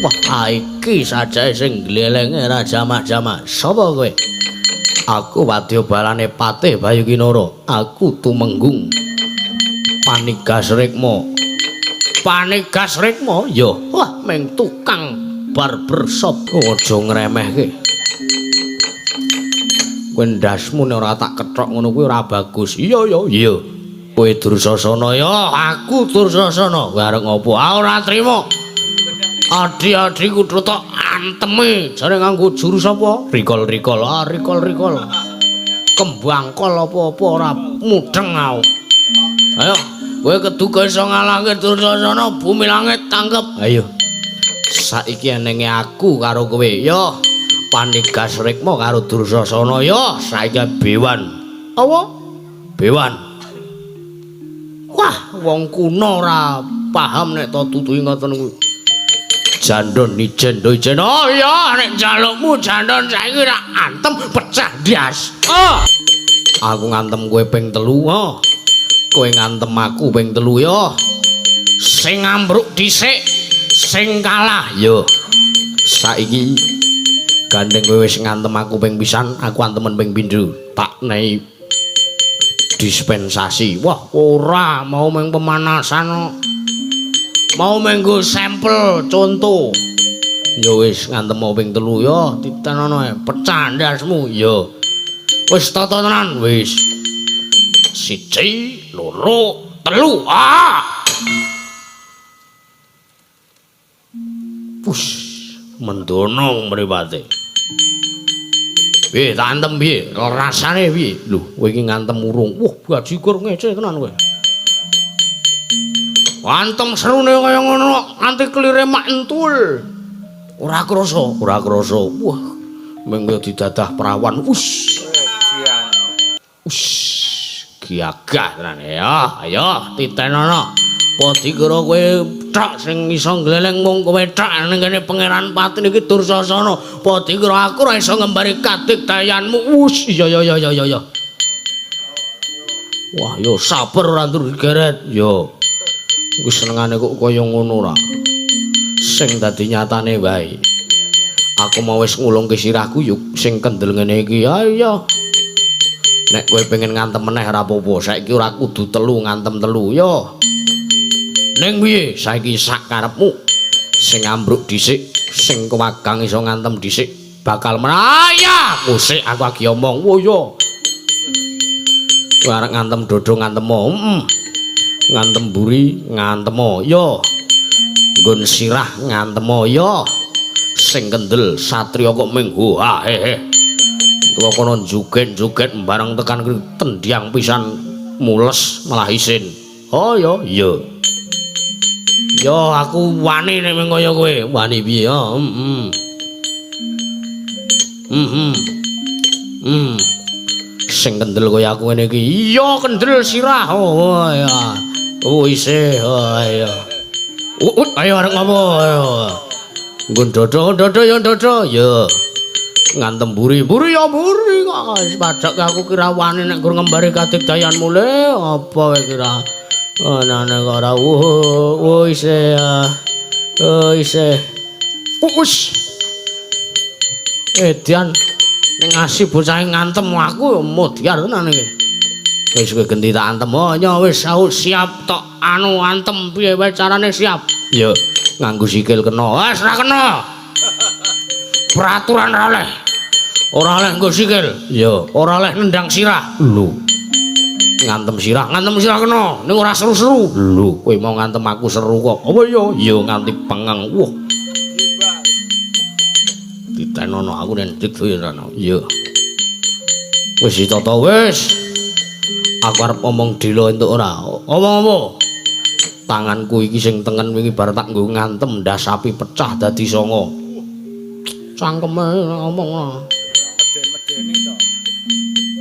Wah, iki sajae sing glelenge Raja Majama. Sapa kowe? Aku wadya balane Patih Bayukinara. Aku Tumenggung. Panigas Rikma. Panigas Rikma? Ya, wah meng tukang barbershop. Aja ngremehke. Kowe ndasmu nek ora tak kethok ngono kuwi ora bagus. Iya. Kowe Dursasana ya, aku Dursasana. Bareng apa? Ora trima. Adi-adi kudu tok anteme. Jare nganggo jurus apa? Rikol. Rikol. Kembangkol apa-apa ora mudeng aku. Ayo, kowe keduga iso ngalahke Dursasana, bumi langit tangkep. Ayo. Saiki enenge aku karo kowe. Yo. Panigas Rikma karo Dursasana ya saiki bewan. Apa? Bewan. Wah, wong kuno ora paham nek to tutuhi ngoten kuwi. Jandon ijen do ijen. Oh ya, nek jalukmu jandon saiki rak antem pecah ndas. Oh. Aku ngantem kowe ping 3. Oh. Kowe ngantem aku ping 3 ya. Sing ambruk dhisik, sing kalah ya. Saiki gandeng kowe wis ngantem aku ping pisan, aku antemen ping pindho. Tak nei dispensasi. Wah, ora mau meng pemanasan. Mau menggo sampel contoh. Ya wis ngantem ping 3 ya, ditenono pecah ndasmu ya. Wis tata tenan wis. 1 2 3. Ah. Push. Mendonong mripate. Piye tak antem piye? Rasane piye? Lho, kowe iki ngantem urung. Wah, bajigur ngece tenan kowe. Antem serune kaya ngono, nganti klire mak entul. Ora krasa. Wah, mengko didadah perawan. Gagah tenan ya. Ayo titenono. Apa dikira kowe tok sing iso gleleng mung kowe tok ning kene Pangeran Pati niki Dursasana. Apa dikira aku ora iso ngembari kadigdayanmu? Iya. Wah, yo sabar ora ndur digeret. Yo. Kuwi senengane kok kaya ngono ora. Sing dadi nyatane wae. Aku mau wis ngulungke sirahku yo sing kendel ngene iki. Ayo. Nek kowe pengen ngantem meneh ora apa-apa. Saiki ora kudu 3 ngantem 3 yo. Ning piye saiki sak karepmu sing ambruk dhisik sing kewagang iso ngantem dhisik bakal menaya musik aku lagi omong wo yo kowe arek ngantem dodho ngantem ngantem buri ngantem yo nggon sirah ngantem yo sing kendel satriya kok ming hehe tuwa kono joget-joget bareng tekan tendiang pisan mules malah isin oh yo yo aku wani nek mung kaya kowe wani piye yo sing kendel kaya aku ngene iki iya kendel sirah oh ya isih oh ya ayo arek ngopo ayo nggon dodho yo dodho yo ngantem buri ya buri kok padhak aku kira wani nek gur ngembari kadigdayanmu le apa kowe kira nane ora isih Edian ning ngasih bocah ngantem aku modiar tenan iki wis kowe genti tak antem oh ya wis siap tok anu antem piye wae carane siap ya nganggo sikil kena wis ora kena peraturan ora oleh nggo sikil ya ora oleh nendang sirah lho ngantem sirah kena ning ora seru-seru lho kowe mau ngantem aku seru kok apa ya nganti pengeng wah ditenono aku nek dikdono ya wis ditata wis aku arep omong dilo entuk ora omong apa tanganku iki sing tengen wingi bar tak nggo ngantem ndas sapi pecah dadi 9 cangkeme ngomong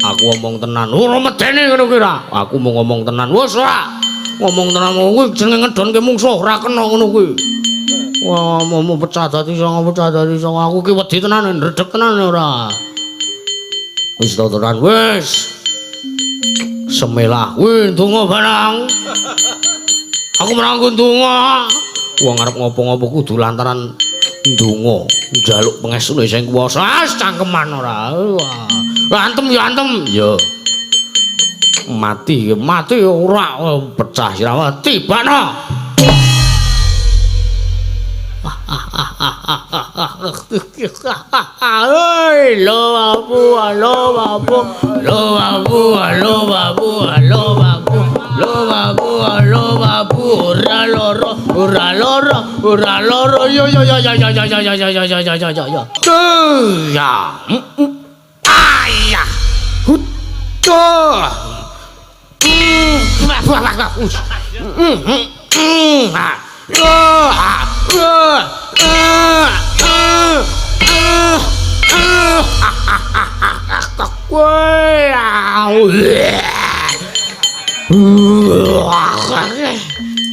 aku ngomong tenan ora medeni ngono ki ra aku mau ngomong tenan wis ora ngomong tenan kuwi jenenge ngedonke mungsuh ora kena ngono kuwi wah mau pecah dadi 9 aku ki wedi tenan ndredeg tenan ora wis tenan wis semelah kuwi ndonga barang aku merangkul ndonga wong arep ngopo-ngopo kudu lantaran ndonga njaluk pangestune sing kuwasa cangkeman ora antem ya antem ya mati ora pecah Sirawati bana oi lo babu lo babu lo babu lo babu lo babu lo babu lo babu ora loro yo ya ayah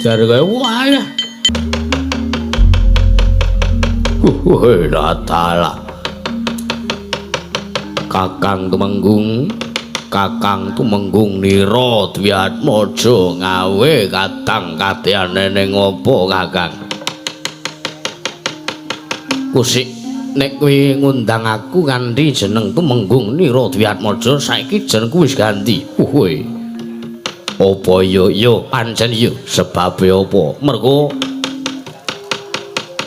Jare kaya wae. Datala. Kakang Tumenggung Nira Dwiatmaja ngawe kadang kadyane ning apa Kakang? Kusik nek kowe ngundang aku kanthi jeneng Tumenggung Nira Dwiatmaja saiki jenengku wis ganti. Apa yo pancen yo sebabe apa? Mergo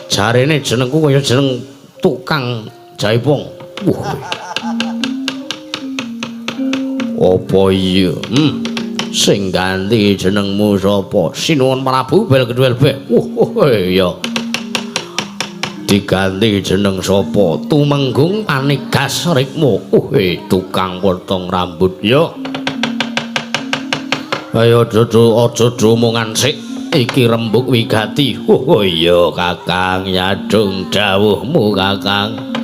jarene jenengku kaya jeneng tukang jaipong. Apa iya? Sing ganti jenengmu sapa? Sinuwun Prabu bel kedhuel be. Iya. Diganti jeneng sapa? Tumenggung Panigas Rikma. Tukang potong rambut ya. Ayo aja omongan sik iki rembug wigati. Iya Kakang nyadung dawuhmu Kakang.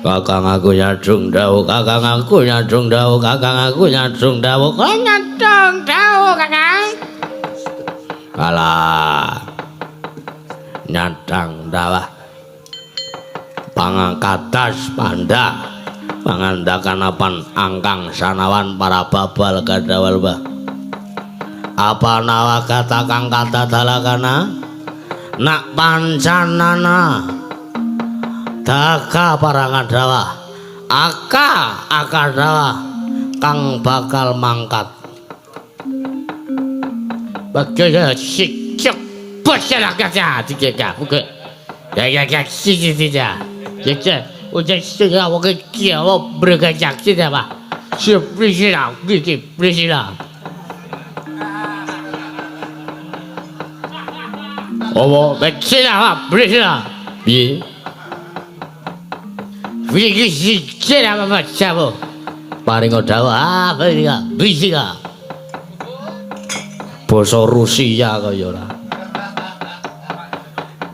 Kakang aku nyadung dawuh Kakang aku nyadung dawuh Kakang aku nyadung dawuh Kakang. Alah. Nyadang dawuh. Pangangkatas panda. Pangandakanapan angkang sanawan para babal kadawal bah. Apa nawa kata kang kata dalakana nak pancanana daka parangadawa akadawa kang bakal mangkat bagaya sikcek bosala kaca dikeka buka ya sija ya udah sudah oke kia bergajak tidak pak presiden oh, bersila, bersila. Bi. Bersila apa siapa? Paling dawa, bersila. Basa Rusia kaya ora.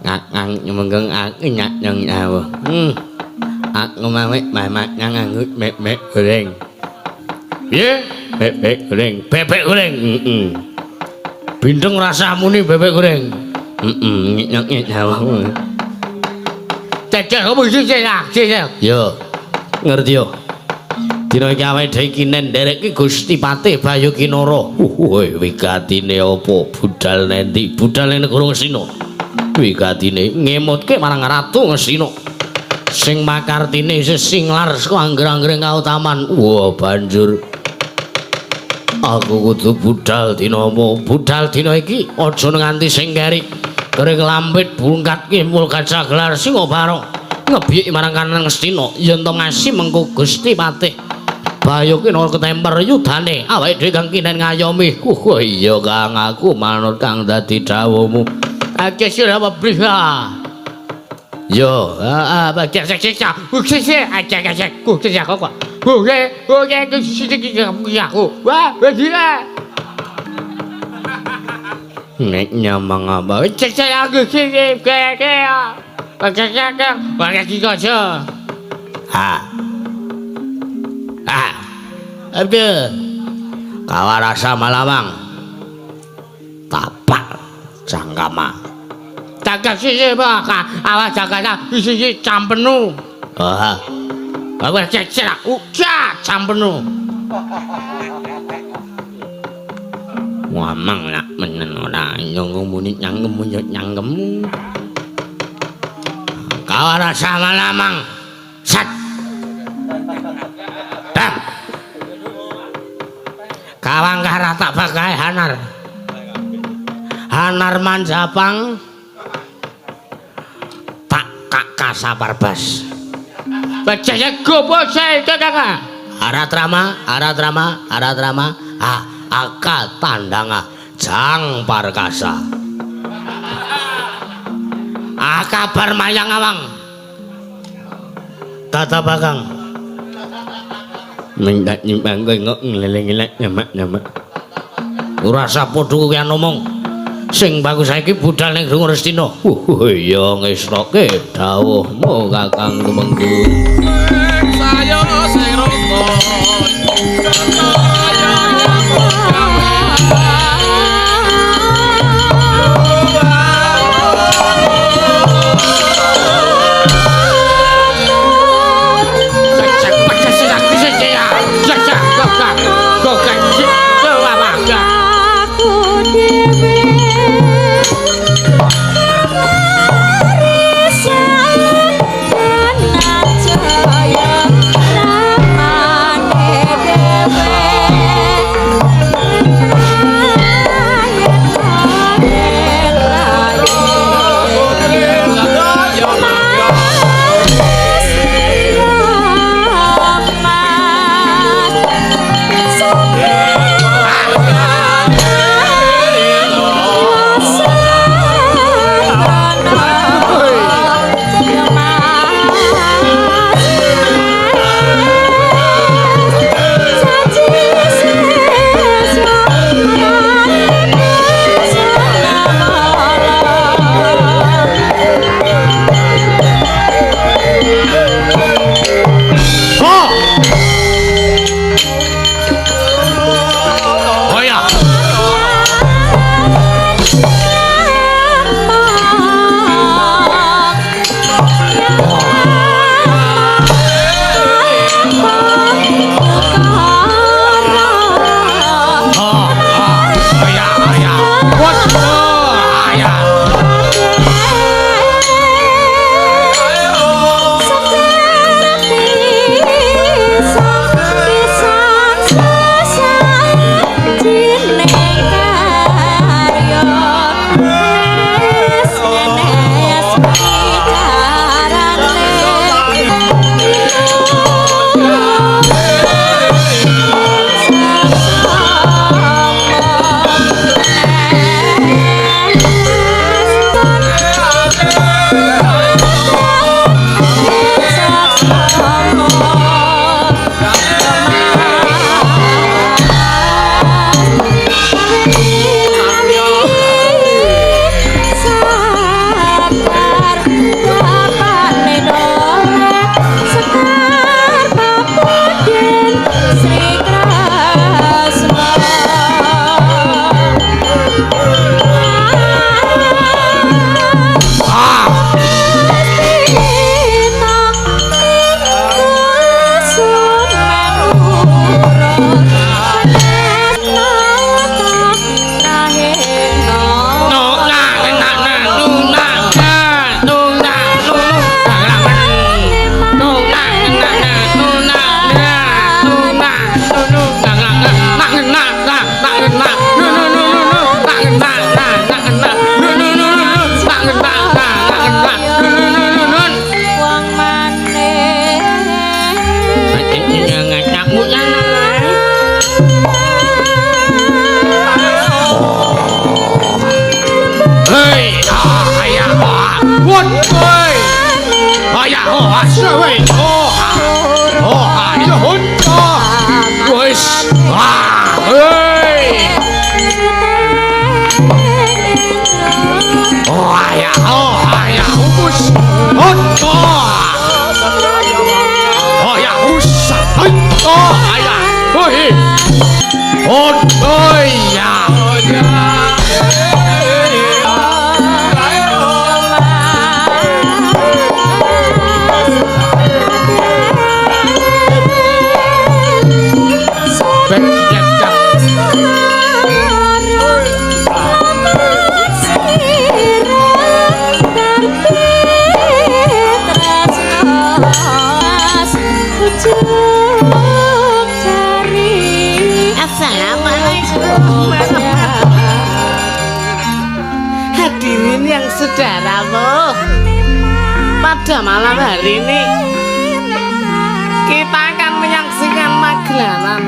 Ngang menggeng nyang nyawa. Ngomawek mamak ngangut mek goreng. Piye? Bebek goreng. Binteng rasamu nih bebek goreng. Nyek nyawamu. Cecek kamu cecek. Yo. Ngerti yo. Dina iki awake dhewe iki ndereke Gusti Patih Bayu Kinara. Wigatine apa? Budal nendi? Budal ning negara Ngastina. Wigatine ngemutke marang Ratu Ngastina. Sing makartine sesinglar saka angger-anggering kautaman. Wah, banjur aku kudu budal dina apa? Budal dina iki aja nganti sing keri. Kering lampit bungkat kimpul kaca gelar Singobara ngebiyik marang Kanan Ngastina yen to ngasi mengko Gusti Patih Bayu Kinara ketemper yudane awake dhewe kang kinen ngayomi. Iya Kang aku manut kang dadi dawuhmu. Akeh sira apa briha. Yo, bagian seksa. Kok. Oke, aku. Wah, begini. Nek nyamang apa? Cek aku sini, kayak. Pakai kiko aja. Aduh. Kawarasa Malawang. Tapak Jangkama. Jaga sini, Pak. Awas jaga sini campenu. Awas cek. Campenu. Ngomong nak menen ora nyongong muni nyangkem. Awara sama lamang. Sat. Dam. Kawang karata bagai hanar. Hanar manjapang. Tak kakak sabar bas. Bajaya gobo saya kakak. Aratrama. Aka tandanga jang parkasa. Aka bermayang awang. Tata bakang. Mendak nyimbang kowe ngok ngeleng-eleng nyamak. Ora sapodo kuwi ngomong. Sing bagus saiki budal ning Gunung Restina. Ya ngesroke dawuhmu Kakang Tumenggung. Saya sing rukun. Assalamualaikum. Hadirin yang saudaramu, pada malam hari ini kita akan menyaksikan magelanan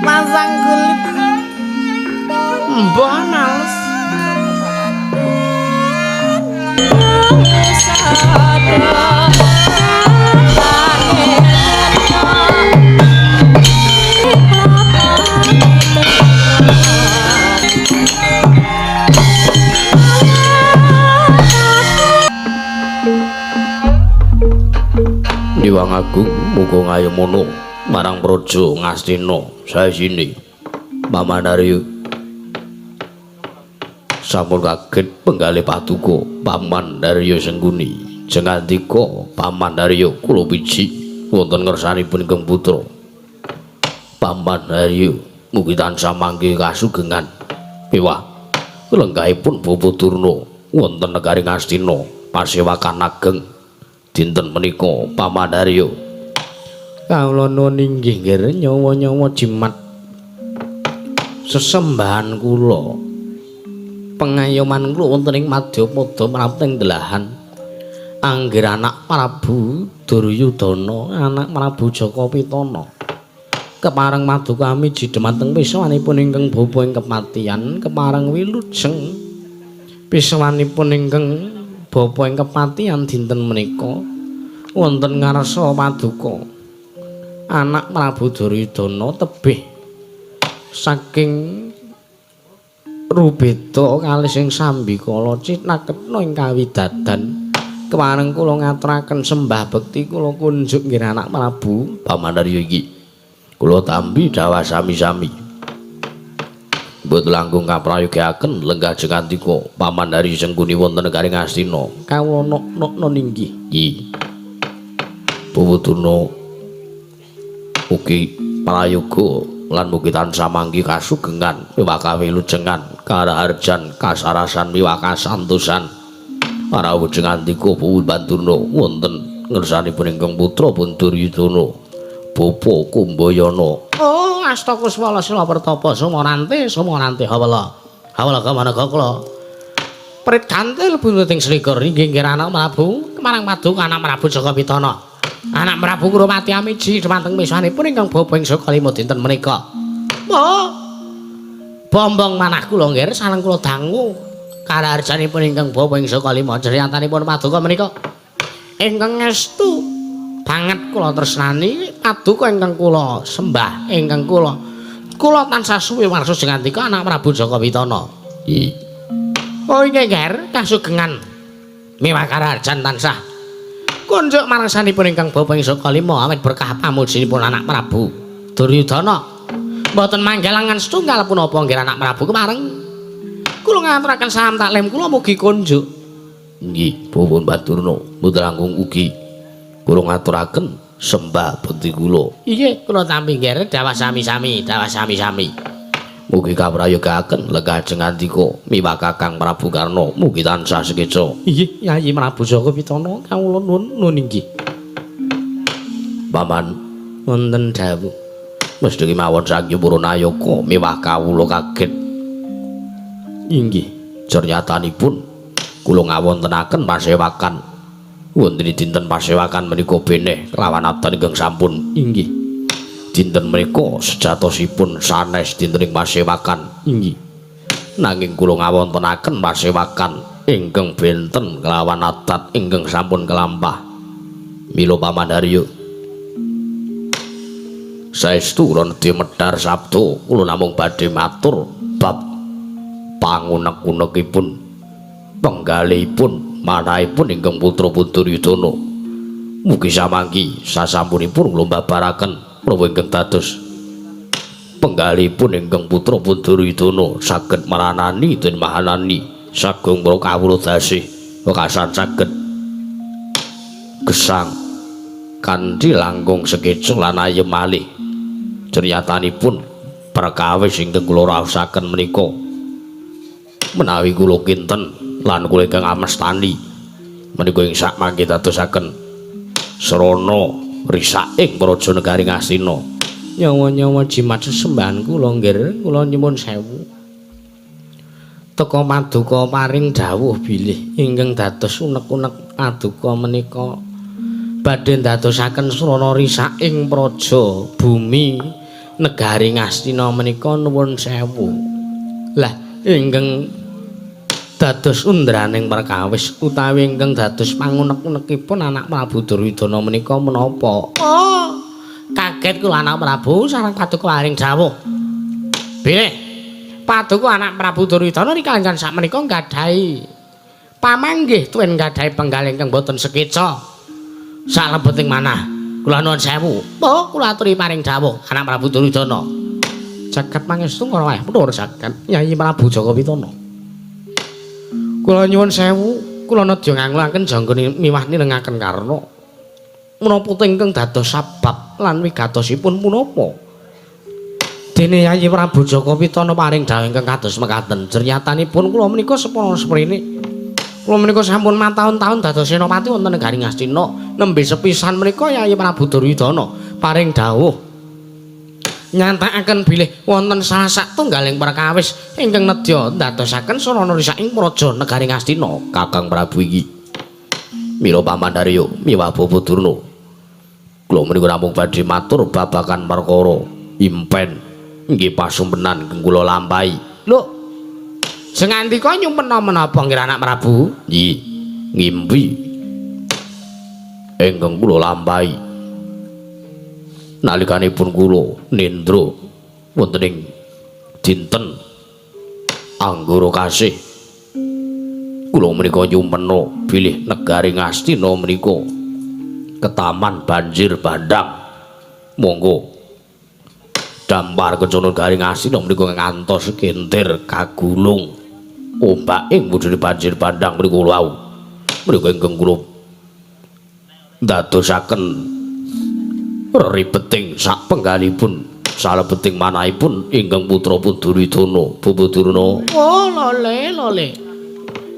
pasang kulit Mbah Males. Diwang Agung muga ngayomono marang praja Ngastina saesine. Paman Arya sampun kaget penggalih paduka Paman Arya Sengguni. Jengandika Paman Arya kula piji wonten ngersanipun ingkang putra. Paman Arya mugi tansah mangke kasugengan miwah lenggahipun Bapa Durna wonten negari Ngastina pasewakan ageng dinten menika. Paman Arya kawula nuwun inggih nggih nyawa-nyawa jimat sesembahan kula pengayoman kula wonten ing Madyapada mraping delahan anggir anak Prabu Duryudana anak Prabu Jaka Pitana kepareng madu kami jidhemateng pisawanipun ingkang bapa ing kematian kepareng wilujeng pisawanipun ingkang bapa ing kematian dinten menika wonten ngarsa paduka anak Prabu Duryudana tebih saking rubeda kalih sing sambikala cinaketna ing kawidadan kepareng kula ngaturaken sembah bekti kula kunjuk nggih anak Prabu Paman Arya iki kula tampi dawa sami-sami mboten langkung kaprayogaken lenggah jengandika Paman Arya Sengguni wonten negari Ngastina kawula nok ninggih iki Bapa Durna ugi prayoga lan mugi tansah mangki kasugengan miwah kawilujengan karaharjan kasarasan miwah kasantosan para wujengandika Bapa Durna wonten ngersanipun ingkang putra pun Duryudana Bapa Kumbayana. Oh astakuswala sila pertapa sumonante hawala kamana kala prit kantil buntuting selikur inggih anak Prabu kemarang paduka anak Prabu Jaka Pitana anak Prabu Kurumati amiji dhumateng misanipun ingkang bapa ing Sakalima dinten menika. Oh bombong manah kula nggih sareng kula dangu karaharjanipun ingkang bapa ing Sakalima jeriyantanipun paduka menika ingkang estu banget kula tresnani paduka ingkang kula sembah ingkang kula tansah suwe warsa jengandika anak Prabu Jaka Pitana. Oh inggih nggih kasugengan miwah karaharjan tansah kunjuk marangsanipun ingkang bapa ing Sakalima awit berkah pamujinipun anak Prabu Duryudana mboten manggelangan setunggal punapa nggih anak Prabu kemareng kula ngaturaken salam taklim kula mugi kunjuk nggih Bapa Durna mboten langkung ugi kula ngaturaken sembah bekti kula inggih kula tampi nggih dawa sami-sami mugi kaprayogaken lenggah jengandika miwah Kakang Prabu Karna mugi tansah sekeca. Inggih Yayi Prabu Jaka Pitana kawula nuwun inggih. Paman wonten dawuh mesthi mawon saking Purnayaka miwah kawula kaget. Inggih jernyatanipun kula ngawontenaken pasewakan wonten dinten pasewakan menika beneh kelawan abdan ingkang sampun inggih dinten menika sejatosipun sanes dinten ing pasewakan inggih nanging kula ngawontenaken pasewakan ingkang benten kelawan adat ingkang sampun kelampah mila Paman Arya saestu kula nedhi medhar sabda kula namung badhe matur bab pangunek-unekipun penggalihipun manahipun ingkang putra Duryudana mugi samangki sasampunipun kula mbabaraken Prabu ingkang dados penggalihipun ingkang putra Duryudana saged maranani den mahanani sagung para kawula dasih wekasan saged gesang kanthi langkung sekeca lan ayem malih ceryatanipun perkawis ingkang kula raosaken menika menawi kula kinten lan kula ingkang amestani menika ing sak mangke dadosaken srana risak ing praja negari Ngastina. Nyawa-nyawa jimat sesembahan kula nggih, kula nyuwun sewu. Teka paduka paring dawuh bilih ingkang dados unek-unek paduka menika badhe ndadosaken srana risak ing praja bumi negari Ngastina menika nuwun sewu. Lah ingkang dados undraning perkawis utawi ingkang dados pangunek-unekipun anak Prabu Duryudana menika menapa? Oh, kaget kula anak Prabu sareng paduka paring dawuh. Bilih paduka anak Prabu Duryudana rikalajan sakmenika nggadahi pamanggih tuwin nggadahi penggal ingkang boten sekeca salebeting manah. Kula nuwun sewu. Oh, kula aturi paring dawuh anak Prabu Duryudana. Jagat pangestu karo wae pun jagat Nyai Prabu Jaka Pitana. Kula nyuwun sewu, kula nedya ngangulaken jangka miwah nirengaken karna menapa ingkang dados sabab lan wigatosipun punapa. Dene Yayi Prabu Jaka Pitana paring dawuh ingkang kados mekaten. Jernyatanipun kula menika sepana sprene. Kula menika sampun mataun-taun dados senopati wonten negari Ngastina. Nembe sepisan menika Yayi Prabu Duryudana paring dawuh nyantakaken bilih wonten salah satunggaling perkawis ingkang nedya ndadosaken sarana risak ing praja negari Ngastina. Kakang Prabu iki mila pamandarya miwah Bapa Durna. Kula menika namung badhe matur babagan perkara impen nggih pasumpenan ingkang kula lampahi. Lho, sing ngandika nyumpen menapa nggih anak Prabu? Nggih, ngimpi ingkang kula lampahi nalikanipun kula nindra wonten ing dinten Anggara Kasih. Kula menika nyumpena bilih negari Ngastina menika ketaman banjir bandhang. Monggo dampar kencana negari Ngastina menika ngantos kentir kagulung ombak ing wujud banjir bandhang menika wau. Menika ingkang kula ndadosaken ribeting sak penggalipun salebeting manahipun ingkang putra Duryudana Bapa Durna. Oh lole.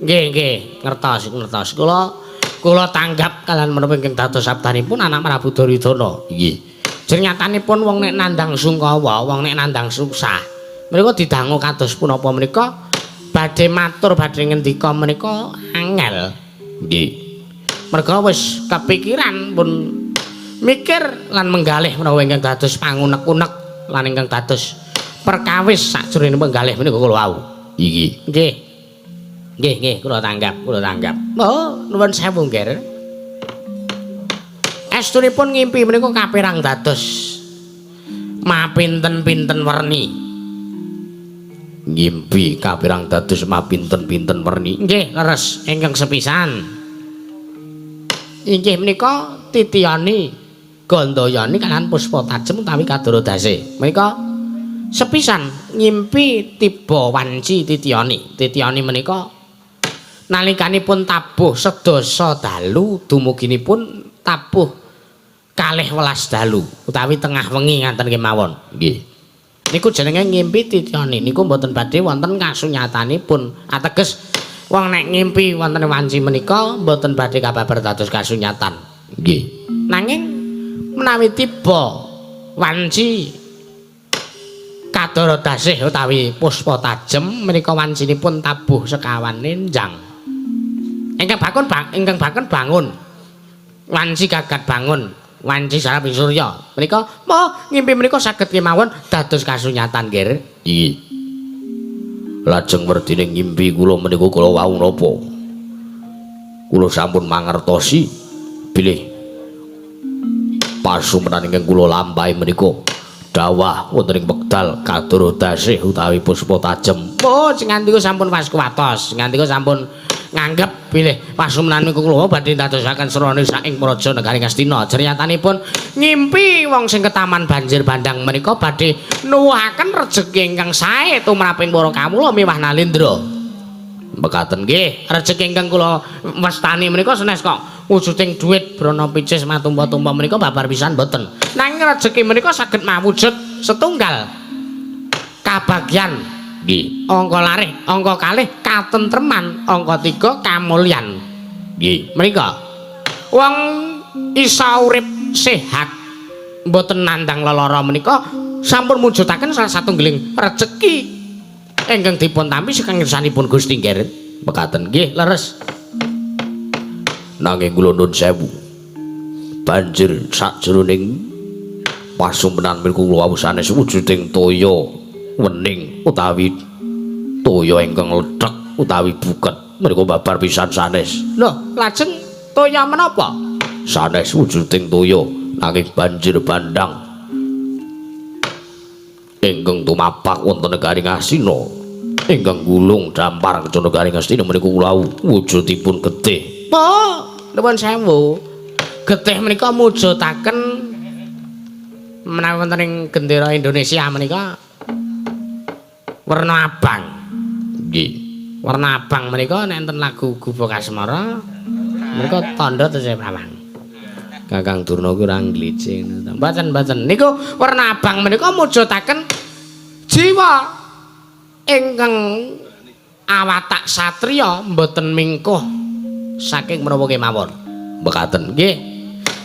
Nggih, ngertos. Kula tanggap kalian menapa ingkang dados sabdanipun anak Prabu Duryudana. Nggih. Jernyatanipun wong nek nandhang sungkawa, wong nek nandhang susah. Menika didangu kados punapa menika badhe matur badhe ngendika menika angel. Nggih. Merga wis kepikiran pun mikir lan menggalih menawa ingkang dados pangunek-unek lan ingkang dados perkawis sajroning penggalih menika kula wau. Iki. Nggih, kula tanggap. Oh, nuwun sewu nggih. Estunipun ngimpi menika kapirang dados mapinten-pinten werni. Ngimpi kapirang dados mapinten-pinten werni. Nggih, leres ingkang sepisan. Inggih menika titiyani Gandayani kalan Puspa Tajem utawi Kadara Dase. Menika sepisan ngimpi tiba wanci titiyani. Titiyani menika nalikanipun tabuh sedasa dalu dumuginipun tabuh 12 dalu utawi tengah wengi ngaten kemawon. Nggih. Niku jenenge ngimpi titiyani. Niku mboten badhe wonten kasunyatanipun. Ateges wong nek ngimpi wonten wanci menika mboten badhe kababar dados kasunyatan. Nggih. Nanging menawi tiba wanci Kadara Dasih utawi Puspa Tajem menika wancinipun tabuh sekawan enjang. Ingkang bakon bangun. Wanci gagat bangun, wanci sarapi surya. Menika ngimpi menika saged kemawon dados kasunyatan nggih. Nggih. Lajeng werdine ngimpi kula menika kula wau napa? Kula sampun mangertosi bilih pasumpenan ingkang kula lampahi menika dawah wonten ing wekdal Kadara Dasih utawi Puspa Tajem. Oh, sing ngandika sampun waskuwatos, ngandika sampun nganggep bilih pasumpenan niku kula badhe dadosaken srana saking praja negari Ngastina. Jernyatanipun ngimpi wong sing ketaman banjir bandhang menika badhe nuwuhaken rejeki ingkang sae tumraping para kawula miwah Nalendra. Mekaten nggih, rejeki ingkang kula wastani menika sanes kok wujuding dhuwit brana picis matumpa-tumpa menika babar pisan mboten. Nanging rejeki menika saged mawujud setunggal kabagyan. Nggih. Angka larih, angka kalih katentreman, angka 3 kamulyan. Nggih. Menika wong isa urip sehat mboten nandang lelara menika sampun mujudaken salah satunggiling rejeki ingkang dipun tampi saking ngersanipun Gusti Nggih. Mekaten nggih leres. Nanging kula nuwun sewu. Banjur sakjroning pasumpenan menika kula sanes wujuding toya wening utawi toya ingkang lethek utawi buket menika babar pisan sanes. Lho, lajeng toya menapa? Sanes wujuding toya nanging banjir bandang ingkang tumapak wonten negari Ngastina ingkang gulung dampar kecana negari Ngastina menika kula wujudipun getih. Oh, nuwun sewu. Getih menika mujudaken menawi wonten ing gendera Indonesia menika werna abang. Nggih. Warna abang menika nek enten lagu Gubo Kasmara menika tandha tesih pawang. Kakang Durna kurang glicing. Mboten niku warna abang menika mujudaken jiwa ingkang awatak satriya mboten mingkuh saking menapa kemawon. Mekaten nggih.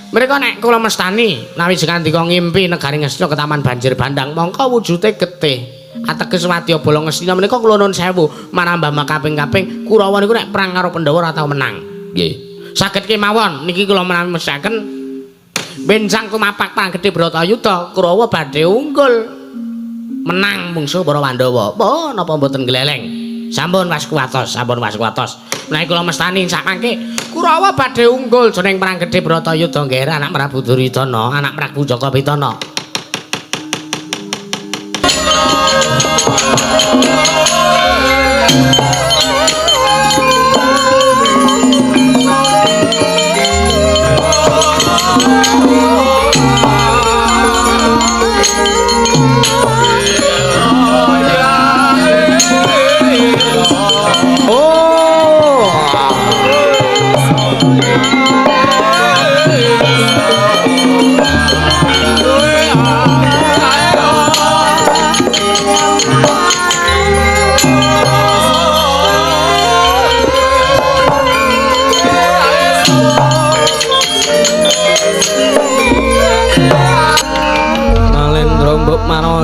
Mereka nek kula mestani nawi jengandika ngimpi negari Ngastina ketaman banjir bandang mongko wujude getih. Ateges wadya bala Ngastina menika kula nuwun sewu manambah kaping-kaping Kurawa niku nek perang karo Pandhawa ora tau menang. Nggih. Saged kemawon niki kula menawi mestaken benjang tumapak perang gedhe Bratayuda Kurawa badhe unggul menang mungsuh para Pandhawa. Oh napa mboten gleleng. Sampun waskuwatos, sampun waskuwatos. Menawi kula mestani sakmangke Kurawa badhe unggul jroning perang gedhe Bratayuda nggih anak Prabu Duryudana, anak Prabu Jaka Pitana.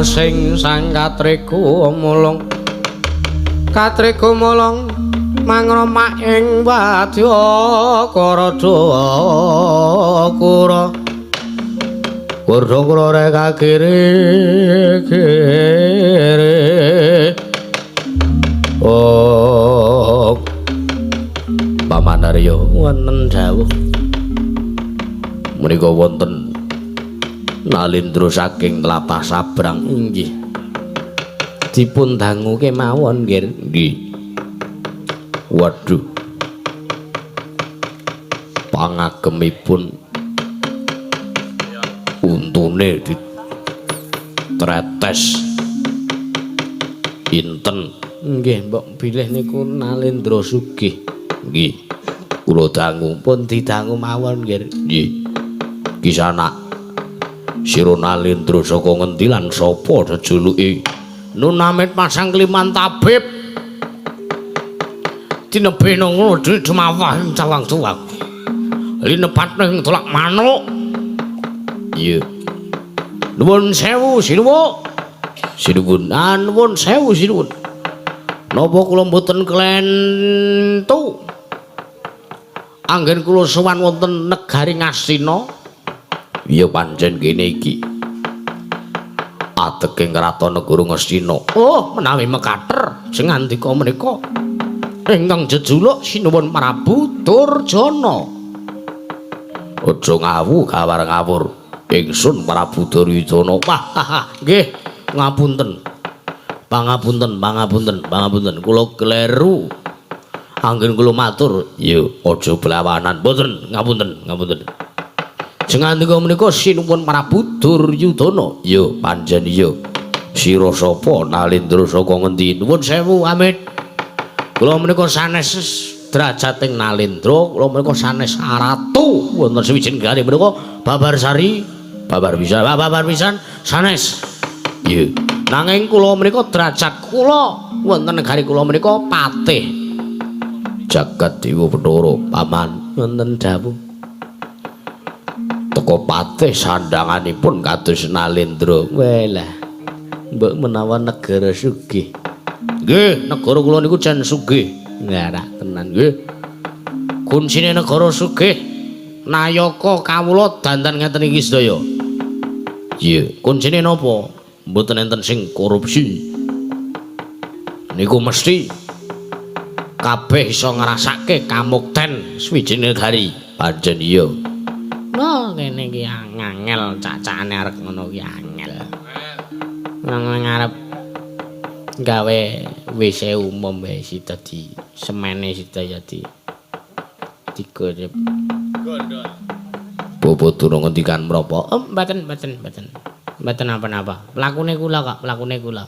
Sing sang katriku mulung mangromak ing wadya kura rek kakire oh pamanarya wonten dawuh menika wonten Nalindra saking tlatah Sabrang inggih dipun dangu kemawon nggih. Waduh. Pangagemipun untune ditretes inten nggih mbok bilih niku Nalindra sugih nggih. Kula dangu pun didangu mawon nggih. Kisanak Sira Nalindra saka ngendi lan sapa jejuluke? Nunamit pasang kliman tabib. Dinebena ngono dhewe demawah cawang tuwak. Linepat ning tolak manuk. Iya. Nuwun sewu sinuwun. Sinuwun, nuwun sewu sinuwun. Napa kula mboten klentu? Anggen kula sowan wonten negari Ngastina. Iya pancen kene iki ateking kraton negara Ngastina. Oh, menawi mekater sing ngandika menika ingkang jejuluk Sinuwun Prabu Durjana. Aja ngawu kawar ngawur. Ingsun Prabu Duryudana. Wah, nggih, ngapunten. Pangapunten. Kula kleru. Anggen kula matur, ya aja blawanan. Mboten, ngapunten. Jengandika menika Sinuwun Prabu Duryudana. Ya pancen iya. Sira sapa Nalindra saka ngendi? Nuwun sewu amit. Kula menika sanes drajating Nalindra, kula menika sanes aratu wonten sawijining gari menika babar pisan sanes. Iya. Nanging kula menika derajat kula wonten negari kula menika patih. Jagat Dewa Bathara paman wonten dawuh teko patih sandanganipun kados Nalendra. Welah. Mbok menawa negara sugih. Nggih, negara kula niku jan sugih. Ngarak tenan nggih. Kuncine negara sugih. Nayaka kawula dandan ngeten iki sedaya. Iya, kuncine napa? Mboten enten sing korupsi. Niku mesti kabeh iso ngrasake kamukten swijining negari. Pancen iya. Nah, kene iki angel cacane arek ngono ki angel. Nang ngarep gawe WC umum wae sida di semene sida ya digorep. Gondol. Bobot durung ngendikan menapa? Mboten apa-apa. Pelakune kula kok, pelakune kula.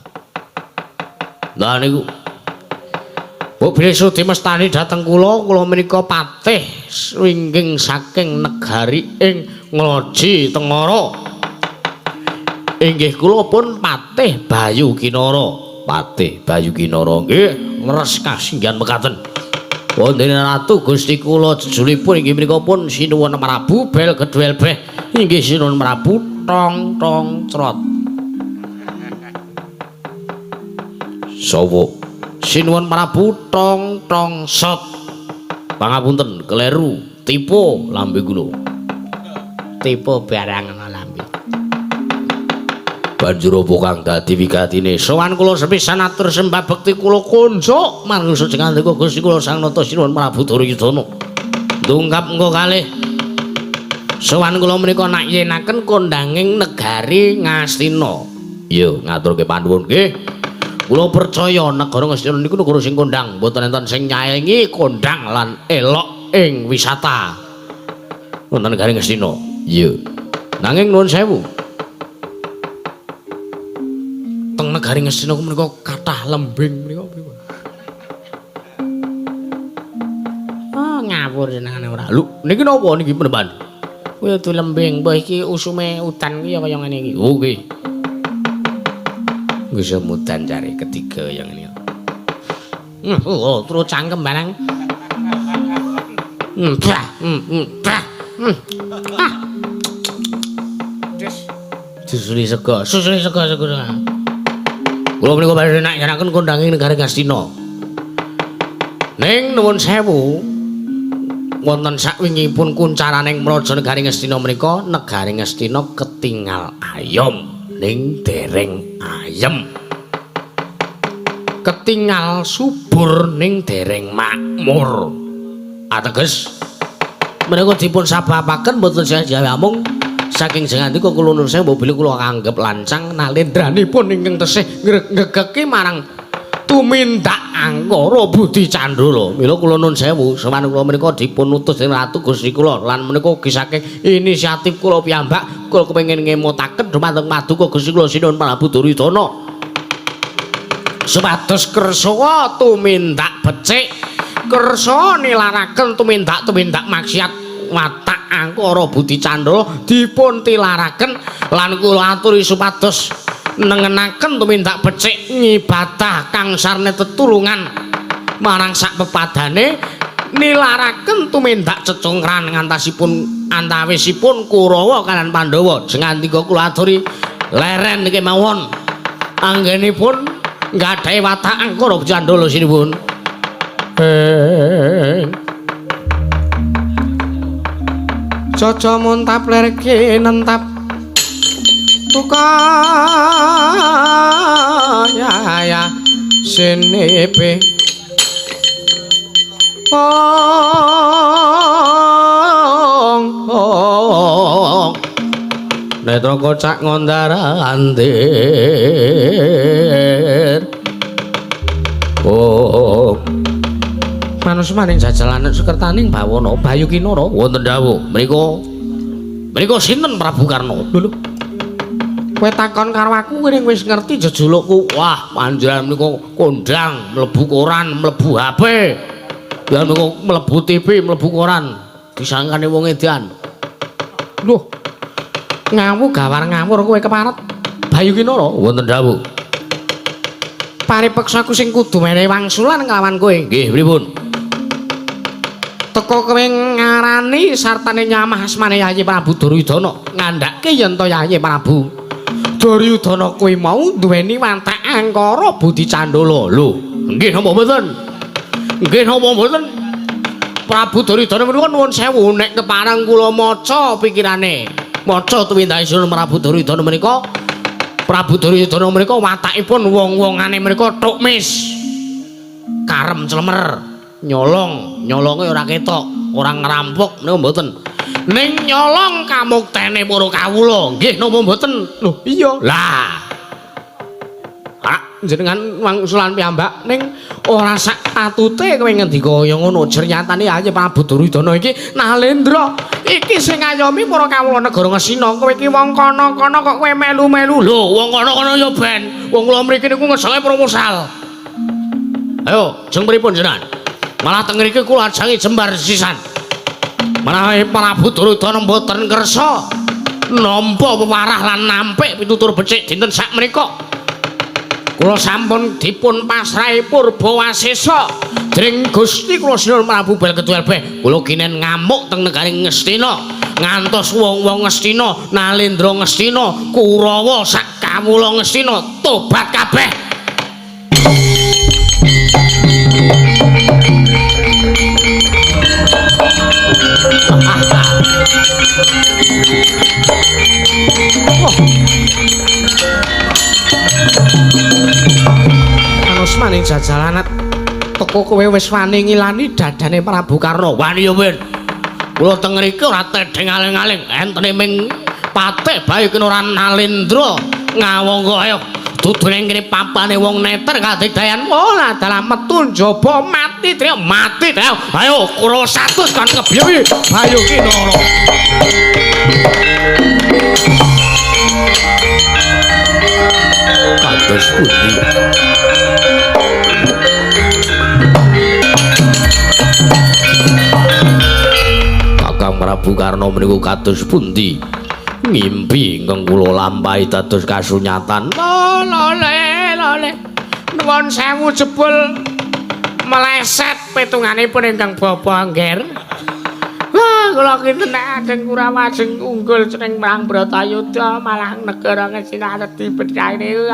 Lah niku Bu Bisu dimestani dhateng kula menika patih swingging saking negari ing Ngloji Tengara. Inggih kula pun patih Bayu Kinara. Patih Bayu Kinara nggih ngres kasinggihan mekaten. Wonten ratu Gusti kula jejulipun inggih menika pun Sinuwun Prabu bel gedwel beh inggih Sinuwun Prabu tong tong crot. Sawa Sinuwun Prabu tong tong sot. Pangapunten kleru tipe lambe kula. Tipe barang ana lambe. Banjur apa kang dadi wigatine sowan kula sepisan atur sembah bekti kula kunjuk marang sujengandika Gusti kula Sang Nata Sinuwun Prabu Duryudana. Ndungkap engko kalih sowan kula menika nak yenaken kondanging negari Ngastina. Iya, ngaturke panuwun nggih. Kula percaya negara Ngastina niku negara sing kondang, mboten enten sing nyaingi kondang lan elok ing wisata. Wonten negari Ngastina. Iya. Nanging nuwun sewu. Teng negari Ngastina menika kathah lembing menika pripun? Oh, ngawur jenengane ora. Lho, niki napa niki penemban? Kuwi adu lembing, mbah iki usume udan kuwi kaya ngene iki. Oh, nggih. Nggih semudan cari ketiga yang ini. Oh, terus cangkem barang. Bah. Susuli sego. Kula menika badhe nak yanaken kondanging negari Ngastina. Ning nuwun sewu wonten sakwingipun kuncaraning mraja negari Ngastina menika negari Ngastina ketingal ayom ning dereng ayem. Ketingal subur ning dereng makmur. Ateges menika dipun sababaken mboten jawa amung saking jengandika kula nuwun sewu bilih kula anggap lancang nalendranipun ingkang tesih ngregeki marang tumindak Angkara Budi Candala. Mila kula nuwun sewu sawan kula menika dipun utus dening Ratu Gusti kula lan menika ugi saking inisiatif kula piyambak kula kepengin ngemutaken dumateng Paduka Gusti kula Sinuwun Prabu Duryudana supados kersa tumindak becik kersa nilaraken tumindak maksiat watak Angkara Budi Candala dipun tilaraken lan kula aturi supados nengenaken tumindak becik ngibadah kang sarne tetulungan marang sak pepadane nilaraken tumindak cecungkran ngantasipun antawisipun Kurawa kaliyan Pandhawa jengandika kula aturi leren niki mawon anggenipun nggadahi watak Angkara Budi Candala sinuwun. Caca muntap lerke nentap buka ya senepe netra kocak ngondara andir manus maning jajalanan sekertaning bawana Bayu Kinara wonten dawuh menika sinten Prabu Karna. Lho kowe takon karo aku ning wis ngerti jejulukku. Wah panjenengan menika kondang mlebu koran mlebu HP ya menika mlebu TV mlebu koran disangkane wong edan. Lho ngawu gawar ngawur kowe keparet Bayu Kinara wonten dawuh paripeksaku sing kudu menehi wangsulan kelawan kowe. Nggih pripun? teka kowe ngarani sartane nyamah asmane Yayi Prabu Duryudana ngandhake yen to Yayi Prabu Duryudana kowe mau duweni watek angkara budi candala. Lho, nggih napa mboten? Nggih napa mboten? Prabu Duryudana menika nuwun sewu nek kepareng kula maca pikirane. Maca tuwindhahipun Prabu Duryudana menika Prabu Duryudana menika watakipun wong-wongane menika tukmis. Karem clemer, nyolonge ora ketok, ora ngerampok menika mboten. Ning nyolong kamuktene para kawula, nggih napa mboten? Lho, iya. Lah. Jenengan wangsulan piyambak ning ora sak patute kowe ngendika kaya ngono. Jernyatane Yayi Prabu Duryudana iki Nalendra iki sing ngayomi para kawula negara Ngasina. Kowe iki wong kono-kono kok kowe melu-melu. Lho, wong kono-kono ya ben. Wong kula mriki niku ngesenge proposal. Ayo, jeng pripun jenengan? Malah teng mriki kula ajangi jembar sisan. Malah Prabu Duryudana mboten kersa nampa pewarah lan nampik pitutur becik dinten sak menika. Kula sampun dipun pasrahi Purbawasesa dening Gusti kula sinuwun Prabu Balkedhuwelbeh. Kula kinen ngamuk teng negaring Ngastina ngantos wong-wong Ngastina, Nalendra Ngastina, Kurawa sak kawula Ngastina tobat kabeh. Maning jajalanat teko kowe wis wani ngilani dadane Prabu Karna. Wani ya ben. Kula teng mriki ora tedheng aling-aling entene ming patih bae kena ora Nalendra ngawangga ayo dudune kene papane wong neter kadigdayan ora dalam metu njaba mati trio mati trio. Ayo Kurawa 100 kan kebiye bayu kinara. Kados pundi Kakang Prabu Karna menika kados pundi? Ngimpi ingkang kula lampahi dados kasunyatan. Lole. Nuwun sewu jebul meleset pitunganipun ingkang bapa angger. Wah, kula kinten ajeng Kurawa ajeng unggul ceneng Perang Bratayuda malah negara Ngastina dadi bedhaine.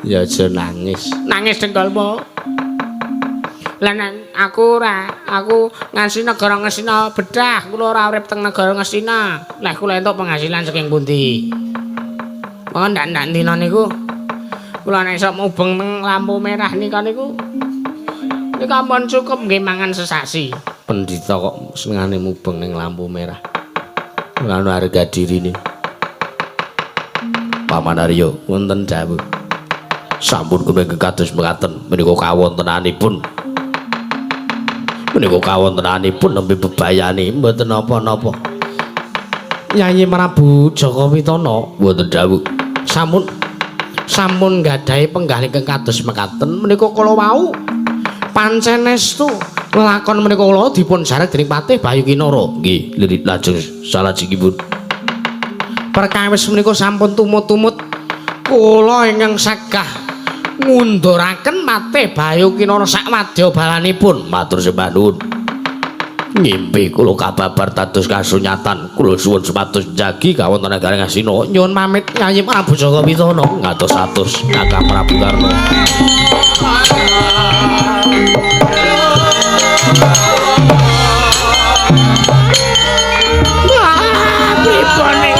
Ya aja nangis. Nangis dengkulmu. Lan aku ngasi negara Ngastina bedah, kula ora urip teng negara Ngastina. Lah kula entuk penghasilan saking pundi? Monggo ndak dina niku kula nek iso mubeng teng lampu merah nika niku ampun cukup nggih mangan sesasi. Pendhita kok senengane mubeng ning lampu merah. Ngono harga dirine. Paman Arya wonten dawuh. Sampun kemengke kados mekaten menika kawontenanipun. Menika kawontenanipun nembe bebayane mboten napa-napa. Yayi Prabu Jaka Pitana mboten dawuh. Sampun gadhahi penggalih kados mekaten menika kala wau pancen estu lakon menika kula dipun sarek dening Patih Bayu Kinara. Nggih, lirik lajeng salajengipun. Perkawis menika sampun tumut-tumut kula ingkang sagah ngunduraken Patih Bayu Kinara sak wadya balanipun. Matur sembah nuwun. Ngimpi kula kababar dados kasunyatan kula suwun supados njagi kawontenan negara Ngastina. Nyuwun pamit Yayi Prabu Jaka Pitana ngatos atus Kakang Prabu Karna. Pripane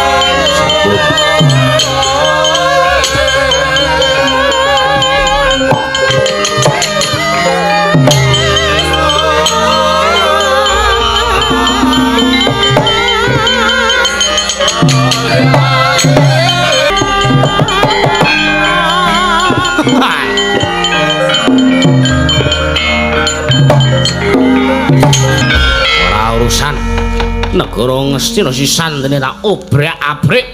ora urusan negara Ngastina sisan dene tak obrak-abrik.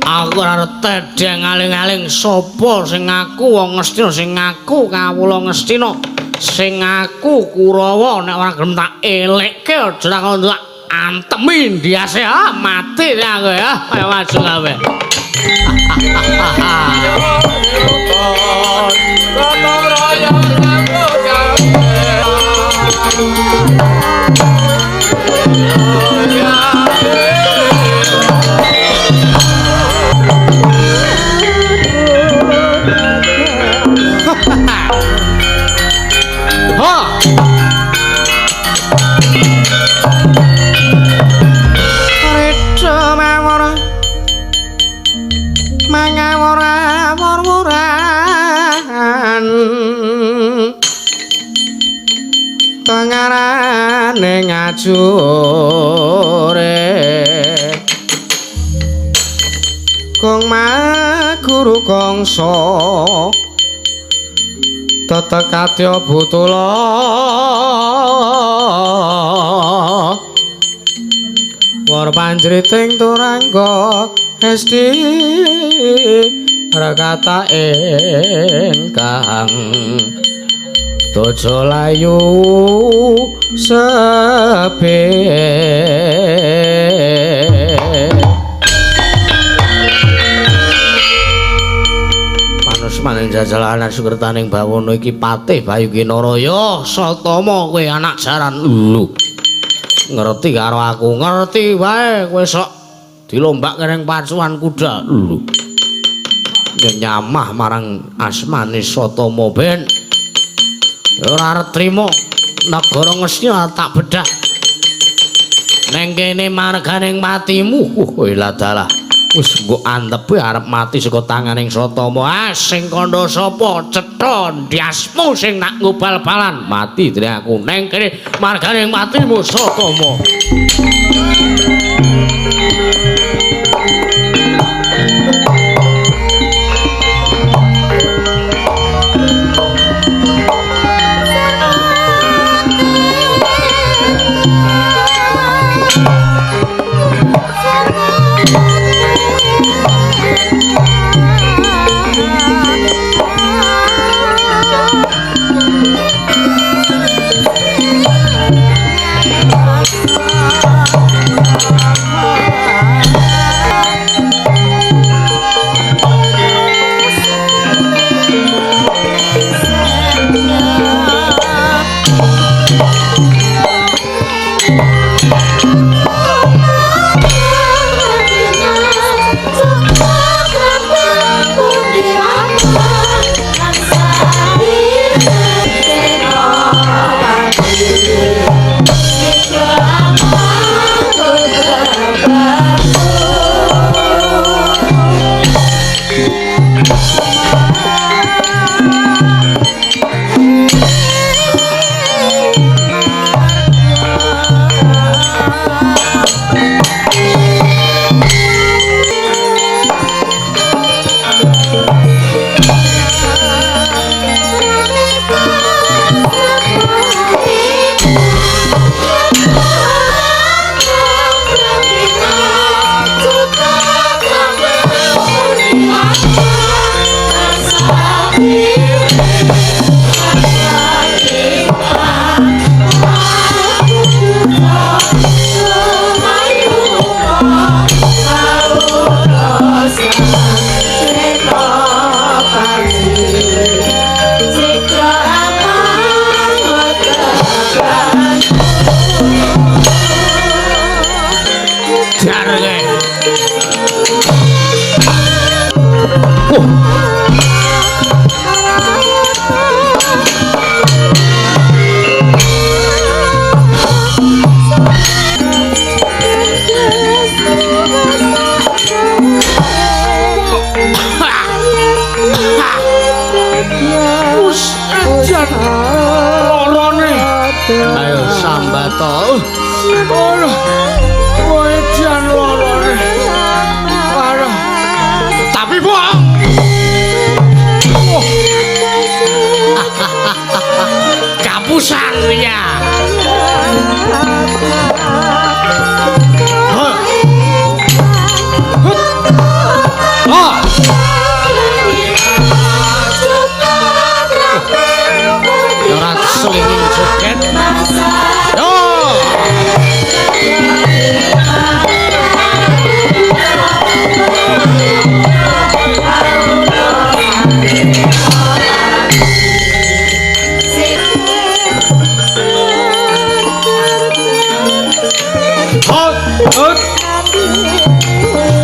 Aku ora tedheng aling-aling sapa sing ngaku wong Ngastina, sing ngaku kawula Ngastina, sing ngaku Kurawa. Nek ora gelem tak elekke aja tak kono tak antemi ndiase mati aku ya. Ayo maju kabeh. Gotong royong Tangarane ngajure Kong maguru kongso tetekatya butula war panjriting turangga esti rakata ingkang Tojo layu sepe Manus maning jajalanan sukertaning bawana iki patih Bayugi Naraya Satama kowe anak jaran lu ngerti karo aku ngerti wae kowe sok dilombak ning pacuan kuda lu nyamah marang asmane Satama ben ora arep trima negara Ngastina tak bedah neng kene marganing matimu lha dalah wis mbok antepe arep mati saka tanganing Satama sing kandha sapa cetha ndiasmu sing nak ngubal-balan mati dene aku neng kene marganing matimu Satama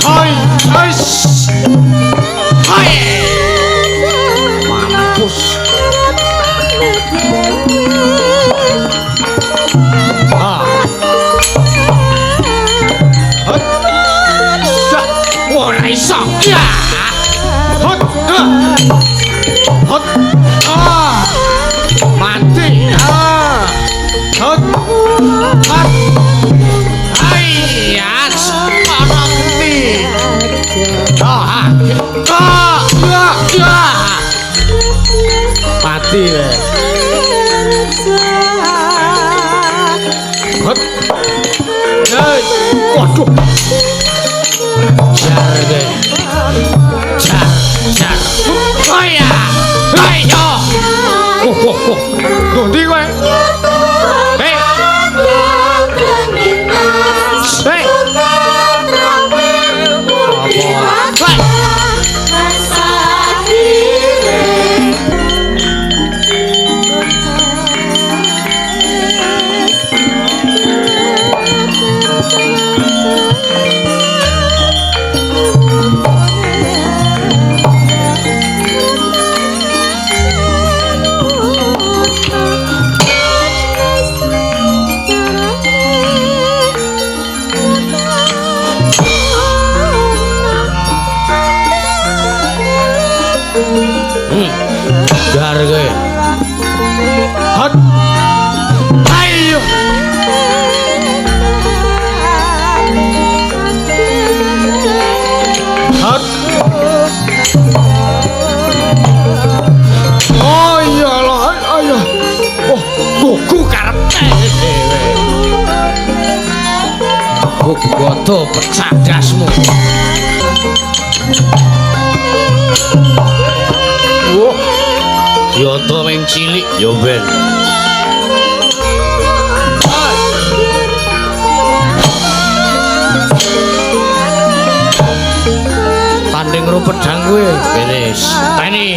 Hai, hai. Hai. Mampus. Ah. Ora iso. Ya. Hot. Hot. Ah. Mati. Ah. Hot. Hot. Hai, ya. Mati. Ah. Ah. Ya, ya. Mati we. Hot. Hei. Waduh. Jar ge. Jar, jar. Oh ya. Hei yo. Ndi kowe? Hei. Hei. Apa? Jar kowe. Hot. Ayo. Hot. Oh iyalah, ayo. Oh, gugu karepe dhewe. Gugu goto pecah dasmu. Oh. Yoto meng cilik yo ben. Tanding ro pedang kowe beres. Teni.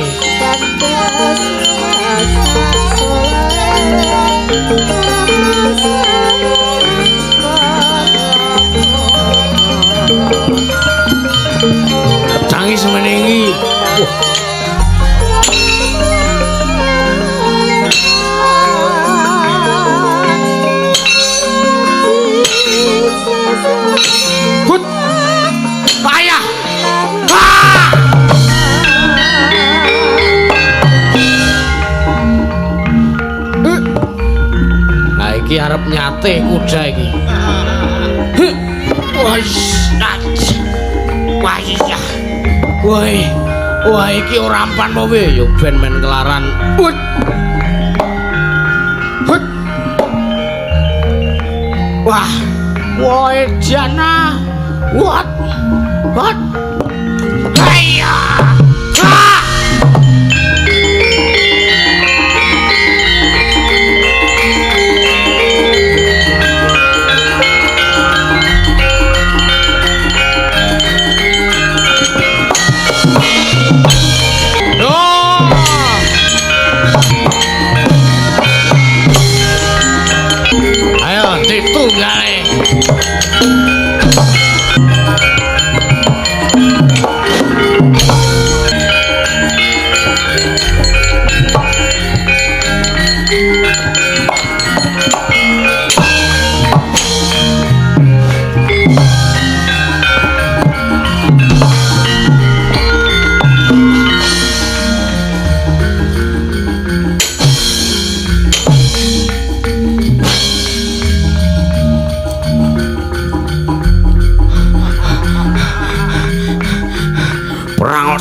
Pedangi semene iki. Hut. Payah. Ah! Nah iki arep nyate kuda iki. Wah iki ora ampan wae yo ben men kelaran. Hut. Hut. Wah. Woi jana. What? What? Haya. Ah! Ayo, ditunggal.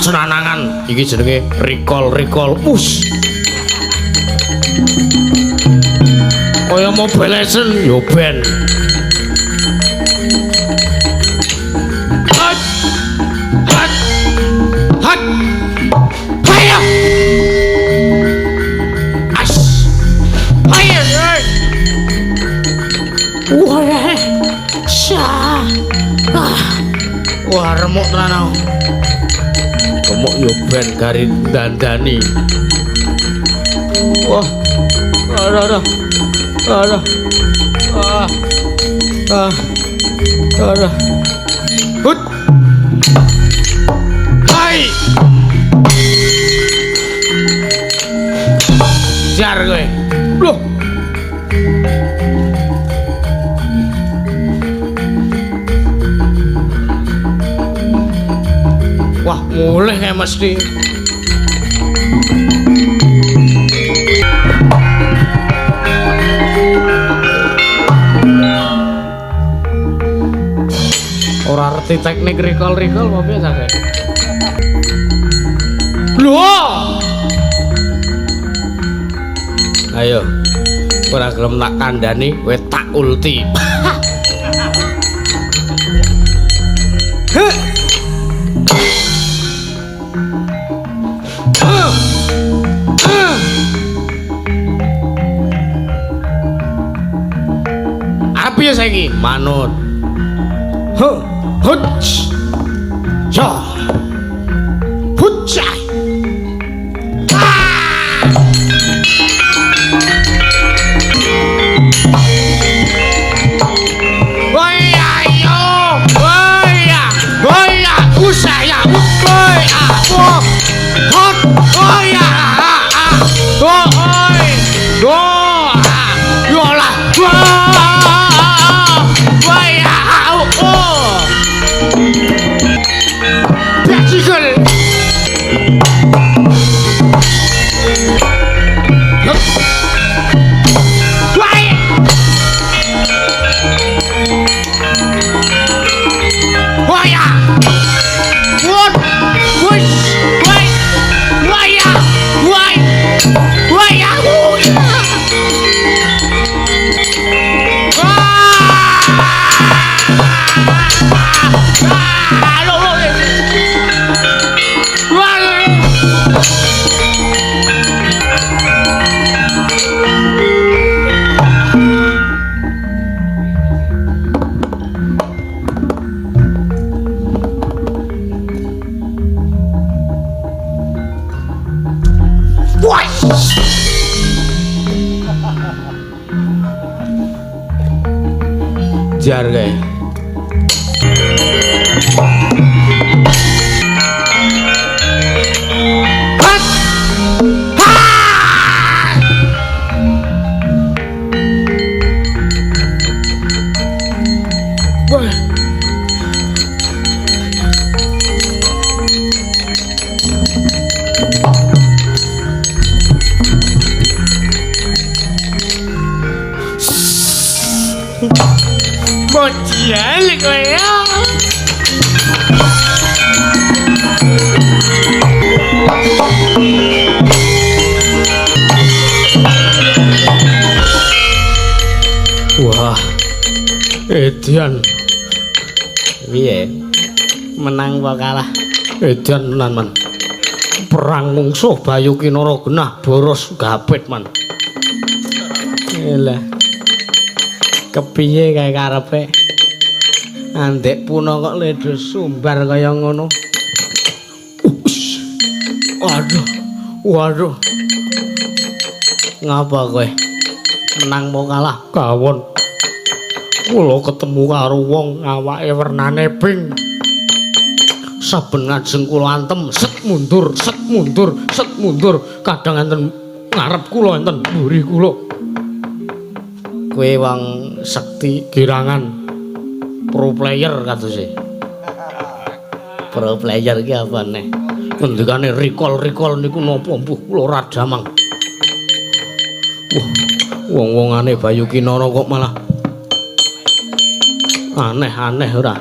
Senanangan iki jenenge recall push kaya Mobile Legends yo ben hat hat hat ayo as ayo wah sya wah remuk tenan remuk yo ben gari dandani. Wah. Aduh. Ora. Hut. Hai. Jar kowe. Loh. Wah, mulih kayak mesti. Ora ngerti teknik recall apa biasa kae. Lho. Ayo. Ora gelem tak kandhani, kowe tak ulti. Api ya saiki? Manut. Hut. Ya. Hut. Jar kae. Bocian kowe ya. Wah. Edian. Piye? Menang apa kalah? Edian tenan man. Perang mungsuh Bayu Kinara genah boros gapit man. Elah. Kepiye kae karepe? Andek puna kok ledhe sumbar kaya ngono. Waduh. Ngapa kowe? Menang mau kalah? Kawon. Kula ketemu karo wong awake wernane pink. Saben ngajeng kula antem, set mundur. Kadang enten ngarep kula enten mburi kula. Kowe wong sekti girangan pro player katose. Pro player ki apa neh? Ngendikane recall niku napa mbuh kula ora damang. Wah, wong-wongane Bayu Kinara kok malah aneh ora.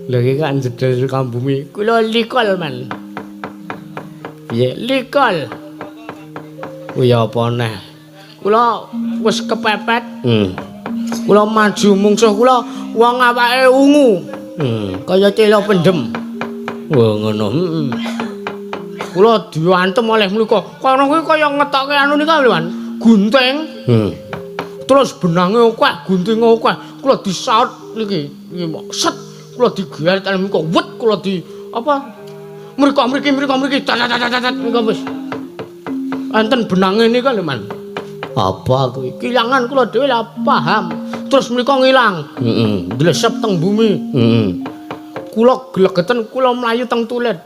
Lagi kan jedel kambumi. Kula likol man. Piye likol? Kuwi apa neh? Kula wis kepepet. Kula maju mungsuh kula wong awake ungu. Kaya cela pendem. Wah ngono. Kula diwantem oleh mlika. Kono kuwi kaya ngetokke anu nika lho, Man. Gunting. Terus benange akeh, guntinge akeh. Kula disaut niki. Niki set. Kula digelar dalem mriko wet kula di apa? Mriko mriki tat nika wis. enten benange nika lho Man. Apa kuwi? Kilangan kula dhewe lah paham. Terus menika ngilang. Ndlesep teng bumi. Kula glegeten kula mlayu teng tulet.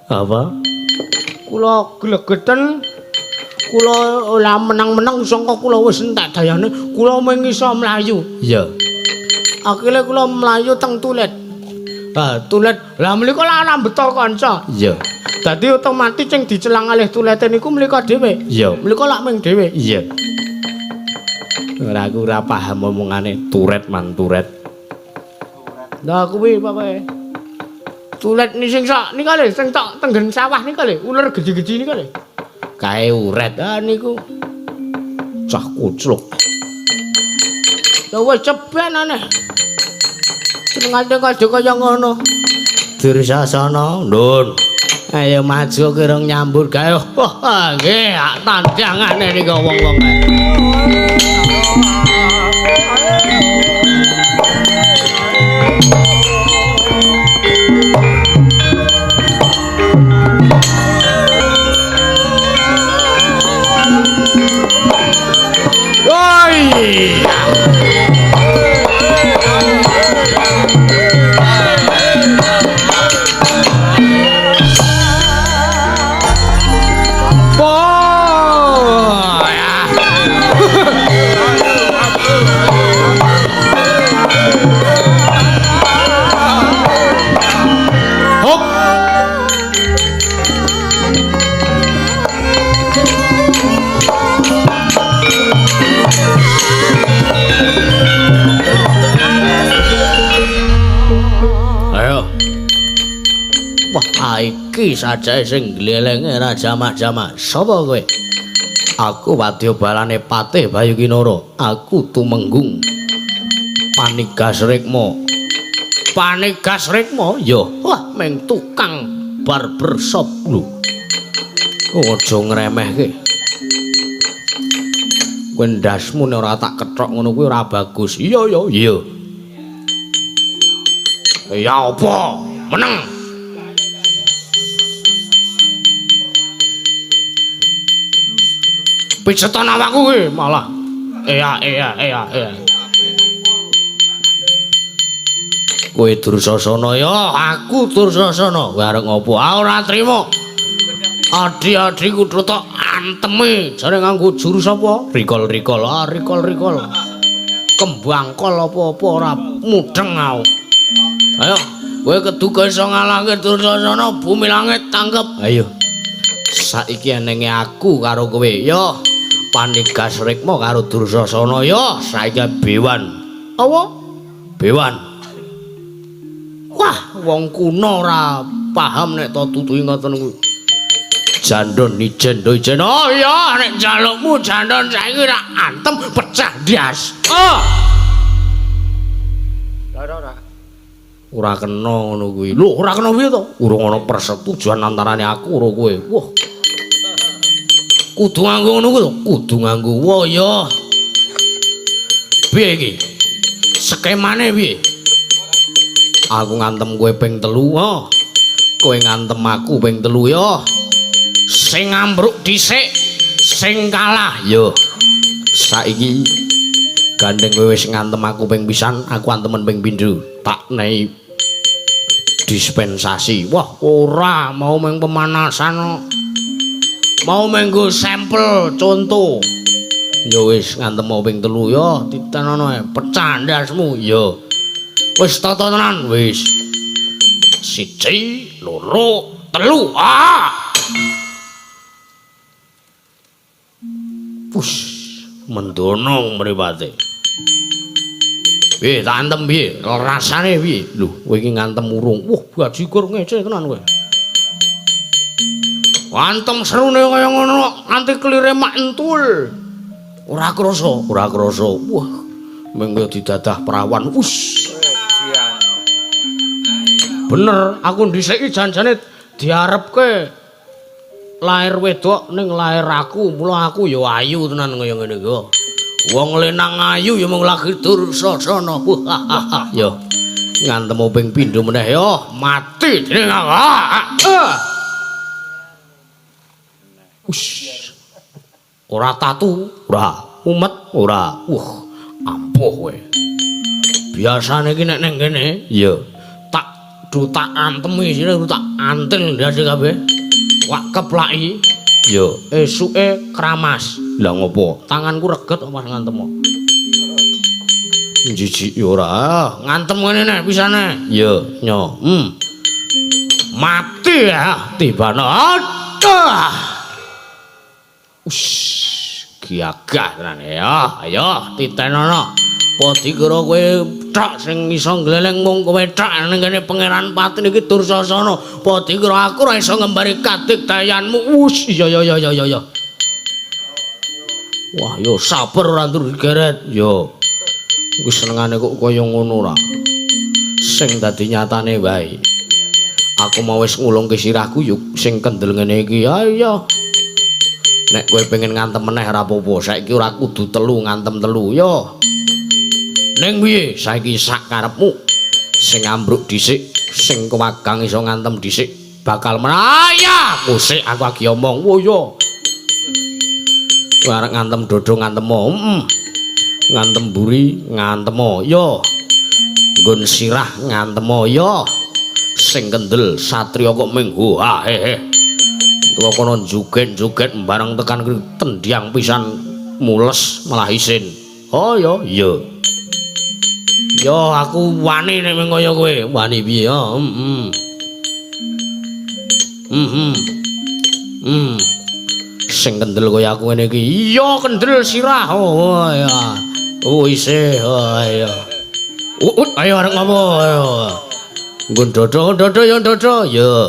Apa? Kula glegeten kula ora menang-menang sangka kula wis entek dayane kula mung iso mlayu. Iya. Akhire kula mlayu teng tulet. Tulet. Lah menika lah ana beto kanca. Iya. Dadi otomatis sing dicelang alih tulete niku mlika dhewe. Iya. Mlika lak ming dhewe. Iya. Ora aku ora paham omongane turet Man turet. Lah kuwi pokoke. Tulet ni sing sak nika lho sing tok tenggen sawah nika lho, uler gedhi-gedhi nika lho. Kae uret. Niku Cah kucluk. ya wis ceben aneh. Jenengane kaya ngono. Dursasana, Ndun. Ayo maju kira nyambut gawe. Wah, nggih, tandangane nika wong-wong kae. Iki sajae sing glelenge Raja Majama. Sapa kowe? Aku Wadyabalane Patih Bayu Kinara. Aku tumenggung Panigas Rikma. Panigas Rikma? Ya, wah meng tukang barbershop lho. Aja ngremehke. Kowe ndasmu nek ora tak kethok ngono kuwi ora bagus. Iya. Ya apa? Meneng. Picetan awakku kuwi malah. Iya. Kowe Dursasana ya, aku Dursasana. Bareng apa? Ora trima. Adi-adi kudu tok anteme. Jare nganggo jurus apa? Rikol. Rikol. Kembangkol apa-apa ora mudeng aku. Ayo, kowe keduga iso ngalahke Dursasana, bumi langit tangkep. Ayo. Saiki enenge aku karo kowe. Yo. Panigas Rikma karo Dursasana ya saiki bewan. Apa? Bewan. Wah, wong kuno ora paham nek to tutuhi ngoten kuwi. Jandon ijen do ijen. Oh iya, nek jalukmu jandon saiki ora antem pecah ndas. Oh. Ora kena ngono kuwi. Lho, ora kena piye to? Urung ana persetujuan antarane aku karo kowe. Wah. Kudu nganggo ngono kuwi to? Kudu nganggo. Wah ya. Piye iki? Skemane piye? Aku ngantem kowe ping 3, oh. Kowe ngantem aku ping 3 ya. Sing ambruk dhisik, sing kalah ya. Saiki gandeng kowe wis ngantem aku ping pisan, aku antemen ping pindho. Tak nehi dispensasi. Wah, ora mau meng pemanasan. Mau menggo sampel contoh. Ya wis ngantem ping 3 ya, titenono pecah ndasmu ya. Wis tata tenan wis. 1 2 3. Ah. Push, mendono mripate. Piye tak antem piye? Rasane piye? Lho, kowe iki ngantem urung. Wah, bajigur ngece tenan kowe. Antem serune kaya ngono, nanti klire mak entul. Ora krasa. Wah, mengko didadah perawan. Wus. Bener, aku dhisiki janjane diarepke lahir wedok ning lahir aku, mula aku ya ayu tenan kaya ngene iki. Wong lenang ayu ya mung lagi Dursasana. Ya. Ngantem ping pindho meneh ya, mati dening aku. Ush. Ora tatu, ora umet, ora. Ampuh kowe. Biasane iki nek ning kene, ya tak antemi sine tak antil ndase kabeh. Wak keplaki. Ya esuke kramas. Lah ngopo? Tanganku reget kok pas ngantem. Jijik ya ora. Ngantem ngene nek pisane. Ya, nyo. Mati ya tibane. Aduh. Gagah tenan ya. Ayo titenono. Pati kira kowe tok sing iso gleleng mung kowe tok ning kene pangeran Pati iki Dursasana. Pati kira aku ora iso ngembari kadigdayanmu. Iya. Wah, yo sabar ora ndur digeret. Yo. Kuwi senengane kok kaya ngono ora. Sing dadi nyatane wae. Aku mau wis ngulungke sirahku yuk sing kendel ngene iki. Ayo. Nek kowe pengen ngantem meneh ora apa-apa. Saiki ora kudu telu ngantem telu yo. Ning piye saiki sak karepmu sing ambruk dhisik sing kewagang iso ngantem dhisik bakal menaya musik aku lagi omong wo yo arek ngantem dodo ngantemo ngantem buri ngantemo yo nggon sirah ngantemo yo sing kendel satriya kok minggu tuwa kono juget-juget bareng tekan tendiang pisan mules malah isin oh yo yo aku wani nek kaya kowe wani piye yo sing kendel kaya aku ngene iki iya kendel sirah oh ya isih oh ya ayo arek ngopo ayo nggon dodo yo dodo yo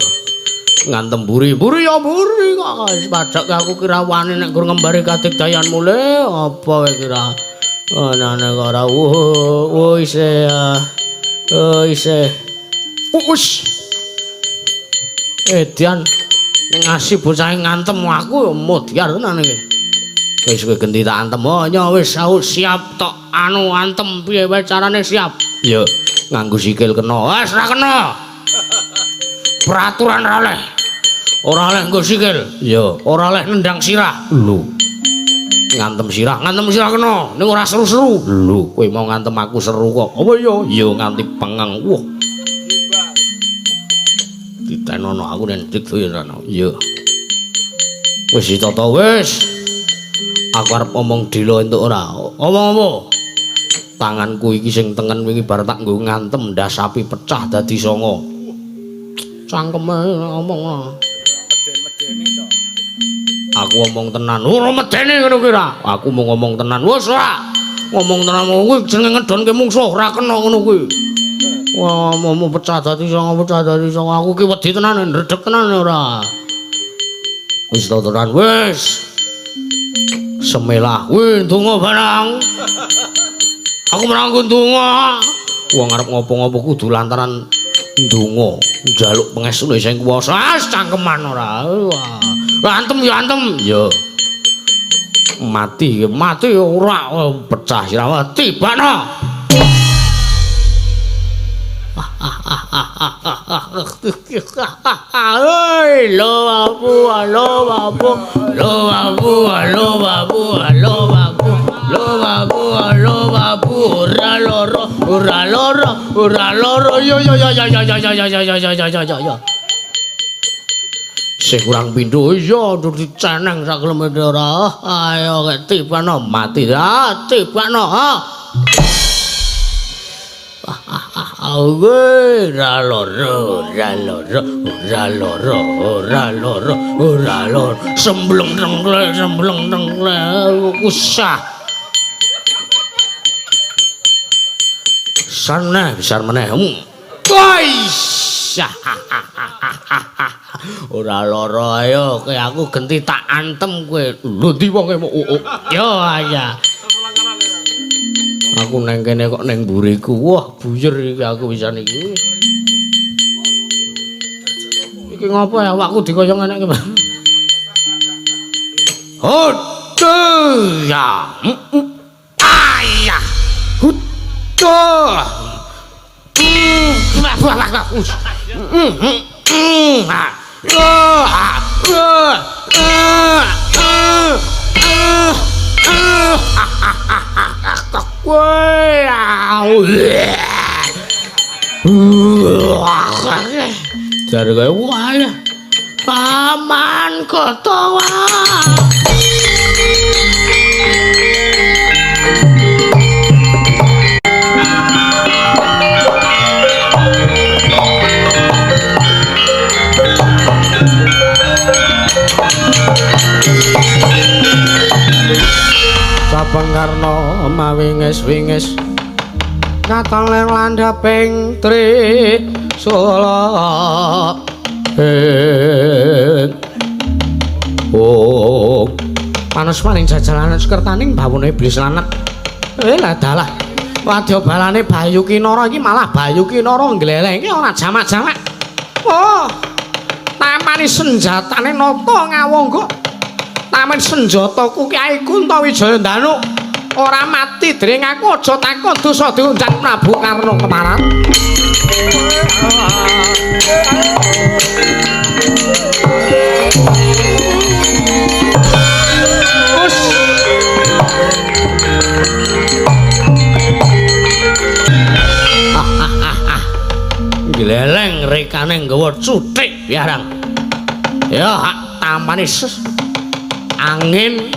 ngantem buri ya buri kok padhak aku kira wani nek gur ngembari kadigdayanmu le apa kowe kira nane ora isih Edian ning ngasih bocah ngantem aku modiar tenan iki wis kowe genti tak antem ya wis siap tok anu antem piye wae carane siap ya nganggo sikil kena wis ora kena peraturan ora oleh nggo sikil ya ora oleh nendang sirah lho ngantem sirah kena ning ora seru-seru lho kowe mau ngantem aku seru kok apa ya nganti pengeng wah ditenono aku nek doyan ya wis ditata wis aku arep omong dilo entuk ora omong apa tanganku iki sing tengen wingi bar tak nggo ngantem ndasapi pecah dadi 9 cangkeme omong aku omong tenan ora medeni ngono ki ra aku mau ngomong tenan wis ora ngomong tenan kuwi jenenge ngedonke mungsuh ora kena ngono kuwi wah mau pecah dadi 9 aku ki wedi tenan ndredeg tenan ora wis tenan wis semelah kuwi ndonga barang aku merangkul ndonga wong arep ngopo-ngopo kudu lantaran ndonga njaluk pangesune sing kuwasa cangkeman ora antem ya mati ora pecah sirawa tibana lo babu ora loro yo sing kurang pindho iya ndur diceneng sak kilometer ayo tibana mati tibana ora loro sembleng tengle usah sana besar meneh ora loro ayo kowe aku genti tak antem kowe lho ndi wong yo ya aku neng kene kok neng buriku wah buyer iki aku pisan iki ngopo ya awakku dikaya ngene iki ya ayah Jare kowe wae. Paman Kotawa. Sapengarna mawinges-winges katon ler landhaping Trisula. Oh, panos maning jajalanan sekertaning bawone iblis lanet. Lah dalah. Wadya balane Bayu Kinara iki malah Bayu Kinara gleleng iki ora jamak-jamak. Oh, tamani senjatane nata ngawangga. Taman senjataku Kyai Kuntawijaya Danu ora mati dening aku aja takon dosa diundang Prabu Karna kemaran. Gleleng rekane nggawa cuthik biarang. Ya hak tamane angin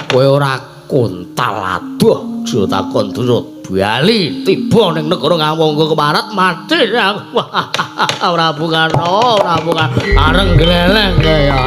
kowe ora kontal adoh aja takon durut bali tiba ning negara Ngawangga keparat mati ora bukan areng gleleng ya.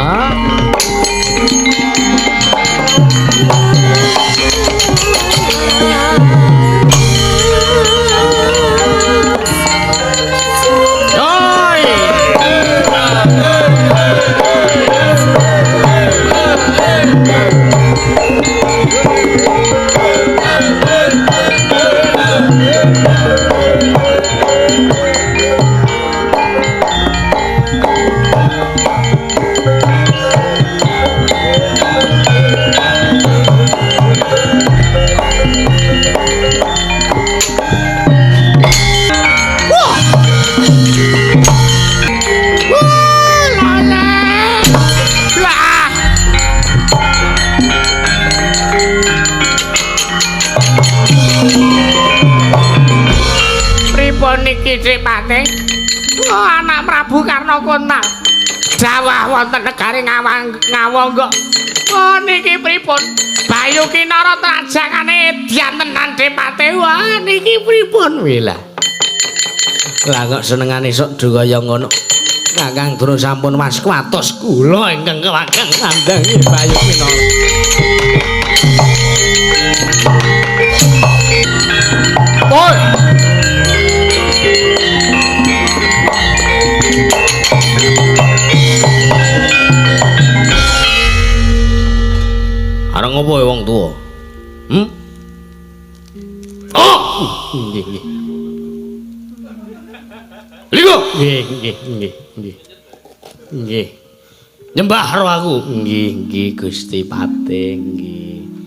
Niki Cipate anak Prabu Karna Kuntal dawuh wonten negari Ngawangga. Oh niki pripun Bayu Kinara trajangane diantenan Cipate. Wah niki pripun wila lah kok senengane sok dukaya ngono. Kakang Duru sampun mas kuatos kula ingkang kewageng nandhangi Bayu Kinara. Oi areng apa wong tuwa? Oh! Nggih, nggih. Lho, nggih. Nyembah karo aku. Nggih, Gusti Pati, nggih.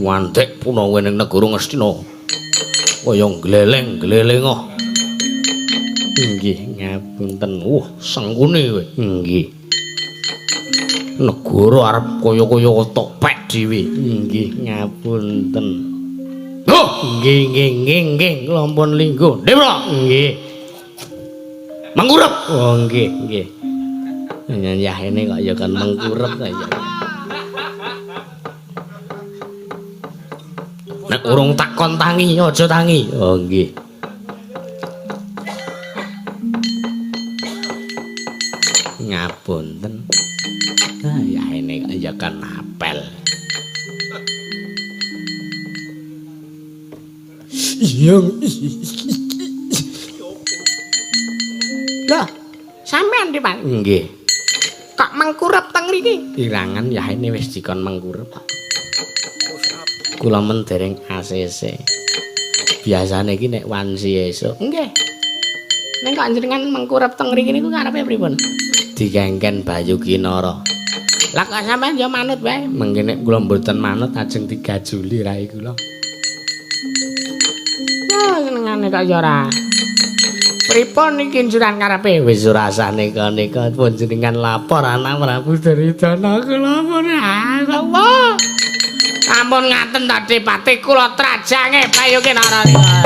Wantek punawa ning negara Ngastina. Kaya gleleng-glelengoh. Nggih, ngapunten. Sengkune kowe. Nggih. Negara arep kaya-kaya topek dhewe. Nggih, ngapunten. Oh, nggih, kula ampun linggo. Ndepra? Nggih. Mangkurep. Oh, nggih. Nyanyahene kok ya kan mangkurep ta ya. Nek urung takon tangi, aja tangi. Oh, nggih. Ngapunten. Ya ini kok ya kan apel. Lah, sampean di Pak? Nggih. Kok mangkurep teng mriki? Irangan ya ini wis dikon mangkurep, Pak. Kula men dereng ACC. Biasane iki nek wansi esuk. Nggih. Nek kok njenengan mangkurep teng mriki niku karepe pripun? Digengken Bayu Kinara. Lah kok sampean ya manut wae. Mengke nek kula mboten manut ajeng digajuli rai kula. Ya senengane kok ya ora. Pripun iki njuran karepe wis rasane nika pun jenengan lapor anak Prabu Duryudana kula pun apa. Ampun ngaten ta Dipati kula trajange payuke Narayana.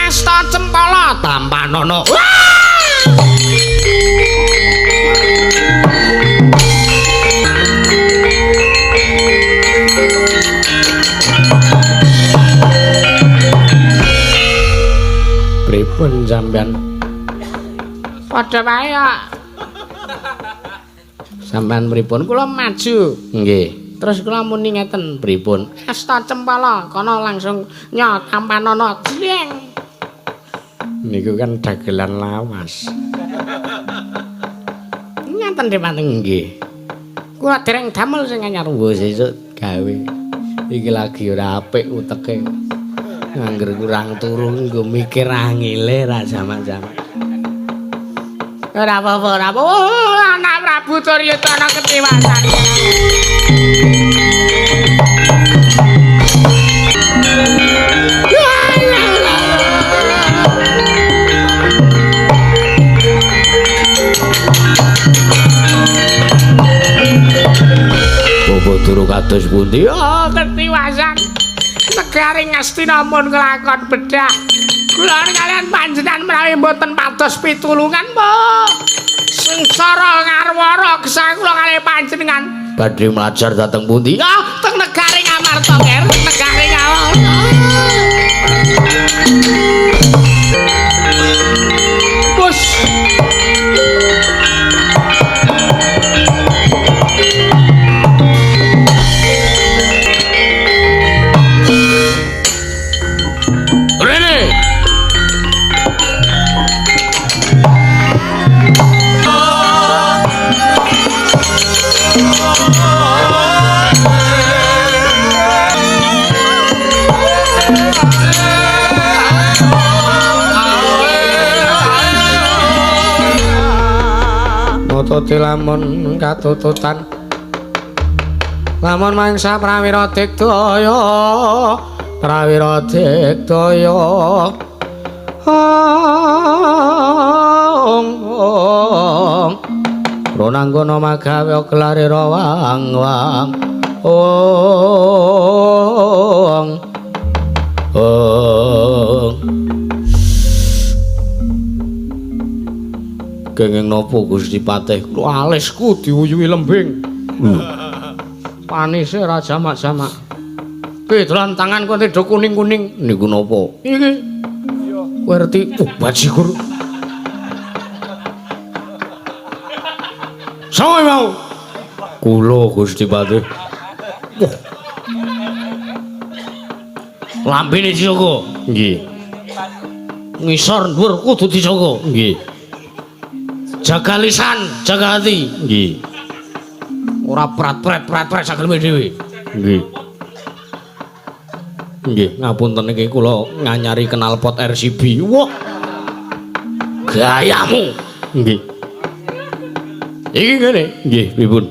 Asta Cempala Tampanono. Pripun sampean? Padha wae kok. Sampean pripun? Kula maju. Nggih. Terus kula muni ngeten, pripun? Asta Cempala kono langsung nyot Tampanono. Jleng. Niku kan dagelan lawas. Ngeten Dipati nggih. Kula dereng damel sing anyar sesuk gawe. Iki lagi ora apik uteke. Angger kurang turu nggo mikir angile ra jamak-jamak. Ora apa-apa, ora apa. Anak Prabu Duryudana ketiwasan. Apa turu kados pundi? Oh, ketiwasan. Negari Ngastina mun kelakon bedah. Kula kalian panjenengan menawi mboten pados pitulungan, Po. Sengsara ngarwara gesang kula kalian panjenengan badhe mlajar dhateng pundi? Oh, teng negari Ngamarta, Ger. Negari Ngamarta. Bos. Nututi lamun katututan lamun mangsa prawira digdaya prawira digdaya ronanggono magawe gelare rawang-wang kenging nopo Gusti Patih kula alisku diuyuhi lembing. Panise ra jamak-jamak. Dolan tangan kowe do kuning-kuning niku napa? Iki. Kowe ngerti bajigur. Sae mau. Kula Gusti Patih. Lambene dijogo. Nggih. Ngisor dhuwur kudu dijogo. Nggih. Jaga lisan, jaga hati. Nggih. Ora prat-pret sakelme dhewe. Nggih. Nggih, ngapunten iki kula nganyari knalpot RCB. Wah. Gayamu. Nggih. Iki ngene. Nggih, pripun?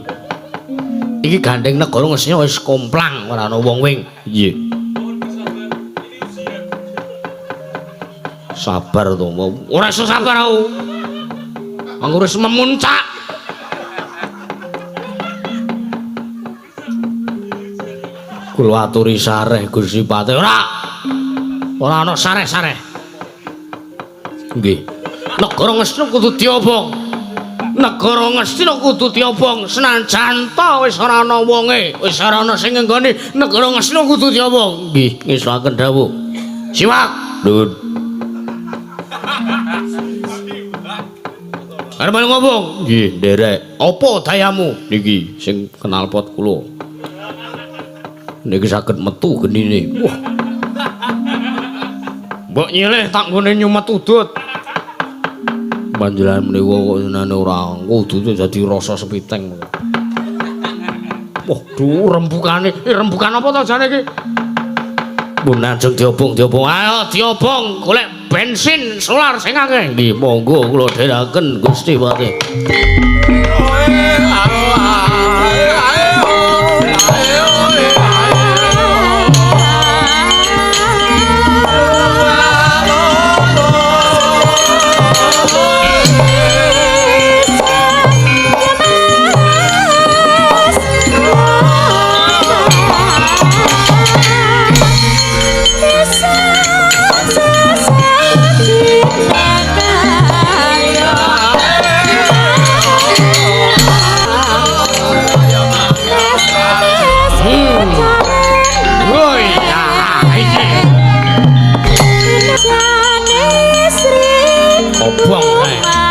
Iki gandeng negara Ngastina wis komplang ora ana wong wing. Nggih. Sabar to, ora iso sabar aku. Anggur wis memuncak. Kula aturi sareh Gusti Patih. Ora ana sareh-sareh. Nggih. Negara Ngastina kudu diobong. Negara Ngastina kudu diobong senajan ta wis ora ana wonge, wis ora ana sing nggone negara Ngastina kudu diobong. Nggih, ngesaken dawuh. Siwak, Dun. Arep ngomong? Nggih, nderek. Apa dayamu niki sing knalpot kula? Niki saged metu genine. Wah. Mbok nyilih tak nggone nyumet udut. Panjenengan menika kok senane ora kudu dadi rasa sepiteng. Wah, duh rembukane. Rembukan apa to jane iki? Mun ajeng diobong. Ayo diobong, golek bensin solar sing akeh. Nggih, monggo kula dherekaken Gusti Pati. Obong kae.